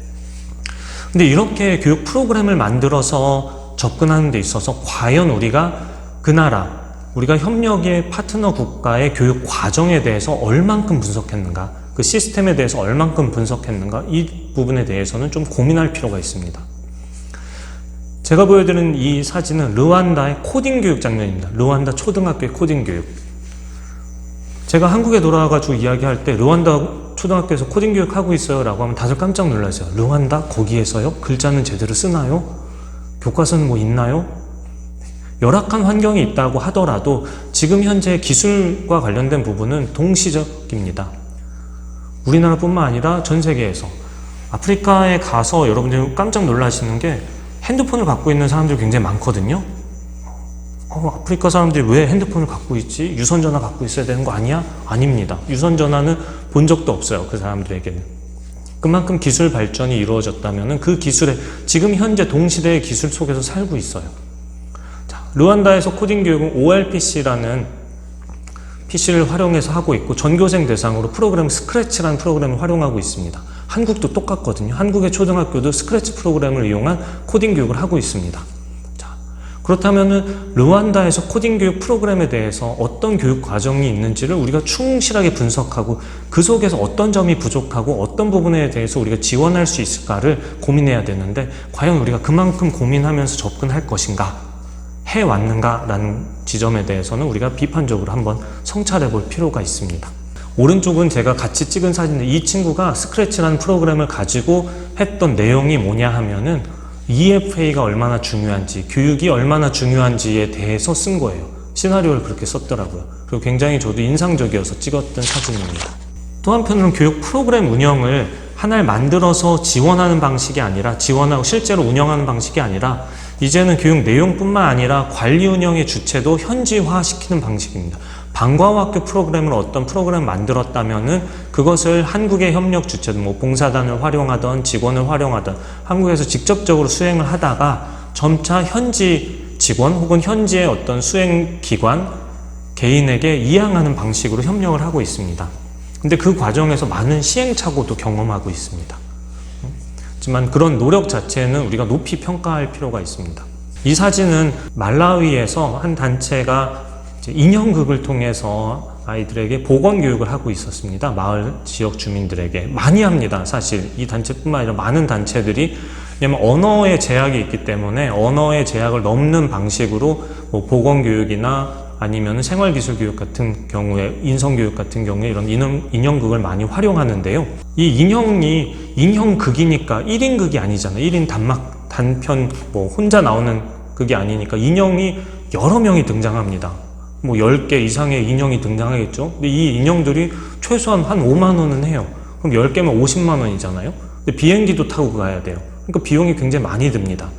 근데 이렇게 교육 프로그램을 만들어서 접근하는 데 있어서 과연 우리가 그 나라, 우리가 협력의 파트너 국가의 교육 과정에 대해서 얼만큼 분석했는가, 그 시스템에 대해서 얼만큼 분석했는가, 이 부분에 대해서는 좀 고민할 필요가 있습니다. 제가 보여드리는 이 사진은 르완다의 코딩 교육 장면입니다. 르완다 초등학교의 코딩 교육. 제가 한국에 돌아와가지고 이야기할 때 르완다 초등학교에서 코딩 교육 하고 있어요 라고 하면 다들 깜짝 놀라세요. 르완다? 거기에서요? 글자는 제대로 쓰나요? 교과서는 뭐 있나요? 열악한 환경이 있다고 하더라도 지금 현재 기술과 관련된 부분은 동시적입니다. 우리나라뿐만 아니라 전 세계에서. 아프리카에 가서 여러분들이 깜짝 놀라시는 게 핸드폰을 갖고 있는 사람들이 굉장히 많거든요. 아프리카 사람들이 왜 핸드폰을 갖고 있지? 유선전화 갖고 있어야 되는 거 아니야? 아닙니다. 유선전화는 본 적도 없어요. 그 사람들에게는. 그만큼 기술 발전이 이루어졌다면 그 기술에 지금 현재 동시대의 기술 속에서 살고 있어요. 자, 르완다에서 코딩 교육은 OLPC라는 PC를 활용해서 하고 있고 전교생 대상으로 프로그램 스크래치라는 프로그램을 활용하고 있습니다. 한국도 똑같거든요. 한국의 초등학교도 스크래치 프로그램을 이용한 코딩 교육을 하고 있습니다. 그렇다면은 르완다에서 코딩 교육 프로그램에 대해서 어떤 교육 과정이 있는지를 우리가 충실하게 분석하고 그 속에서 어떤 점이 부족하고 어떤 부분에 대해서 우리가 지원할 수 있을까를 고민해야 되는데 과연 우리가 그만큼 고민하면서 접근할 것인가, 해왔는가 라는 지점에 대해서는 우리가 비판적으로 한번 성찰해 볼 필요가 있습니다. 오른쪽은 제가 같이 찍은 사진인데 이 친구가 스크래치라는 프로그램을 가지고 했던 내용이 뭐냐 하면은 EFA가 얼마나 중요한지, 교육이 얼마나 중요한지에 대해서 쓴 거예요. 시나리오를 그렇게 썼더라고요. 그리고 굉장히 저도 인상적이어서 찍었던 사진입니다. 또 한편으로는 교육 프로그램 운영을 하나를 만들어서 지원하는 방식이 아니라, 지원하고 실제로 운영하는 방식이 아니라 이제는 교육 내용뿐만 아니라 관리 운영의 주체도 현지화시키는 방식입니다. 방과후학교 프로그램을 어떤 프로그램을 만들었다면은 그것을 한국의 협력 주체들, 뭐 봉사단을 활용하던 직원을 활용하던 한국에서 직접적으로 수행을 하다가 점차 현지 직원 혹은 현지의 어떤 수행기관 개인에게 이양하는 방식으로 협력을 하고 있습니다. 근데 그 과정에서 많은 시행착오도 경험하고 있습니다. 하지만 그런 노력 자체는 우리가 높이 평가할 필요가 있습니다. 이 사진은 말라위에서 한 단체가 인형극을 통해서 아이들에게 보건교육을 하고 있었습니다. 마을 지역 주민들에게. 많이 합니다. 사실 이 단체뿐만 아니라 많은 단체들이. 왜냐면 언어의 제약이 있기 때문에 언어의 제약을 넘는 방식으로 뭐 보건교육이나 아니면 생활기술교육 같은 경우에, 인성교육 같은 경우에 이런 인형극을 많이 활용하는데요. 이 인형극이니까 1인극이 아니잖아요. 1인 단편 뭐 혼자 나오는 극이 아니니까 인형이 여러 명이 등장합니다. 뭐 10개 이상의 인형이 등장하겠죠. 근데 이 인형들이 최소한 한 5만 원은 해요. 그럼 10개면 50만 원이잖아요. 근데 비행기도 타고 가야 돼요. 그러니까 비용이 굉장히 많이 듭니다.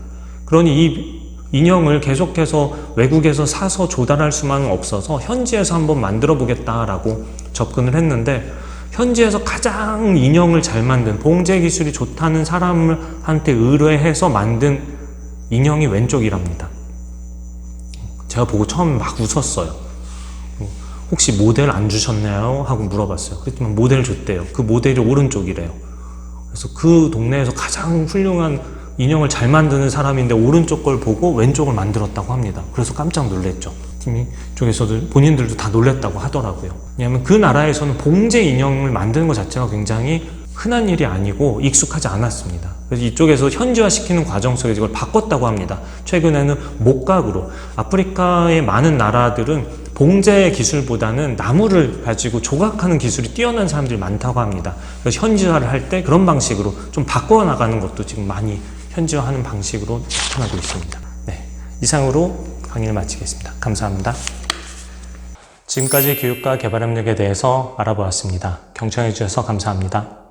그러니 이 인형을 계속해서 외국에서 사서 조달할 수만은 없어서 현지에서 한번 만들어 보겠다라고 접근을 했는데, 현지에서 가장 인형을 잘 만든, 봉제 기술이 좋다는 사람한테 의뢰해서 만든 인형이 왼쪽이랍니다. 제가 보고 처음 막 웃었어요. 혹시 모델 안 주셨나요? 하고 물어봤어요. 그랬더니 모델 줬대요. 그 모델이 오른쪽이래요. 그래서 그 동네에서 가장 훌륭한 인형을 잘 만드는 사람인데 오른쪽 걸 보고 왼쪽을 만들었다고 합니다. 그래서 깜짝 놀랐죠. 팀이 쪽에서도 본인들도 다 놀랐다고 하더라고요. 왜냐하면 그 나라에서는 봉제 인형을 만드는 것 자체가 굉장히 흔한 일이 아니고 익숙하지 않았습니다. 그래서 이쪽에서 현지화시키는 과정 속에서 이걸 바꿨다고 합니다. 최근에는 목각으로. 아프리카의 많은 나라들은 봉제 기술보다는 나무를 가지고 조각하는 기술이 뛰어난 사람들이 많다고 합니다. 그래서 현지화를 할 때 그런 방식으로 좀 바꿔 나가는 것도 지금 많이 현지화하는 방식으로 나타나고 있습니다. 네, 이상으로 강의를 마치겠습니다. 감사합니다. 지금까지 교육과 개발 협력에 대해서 알아보았습니다. 경청해 주셔서 감사합니다.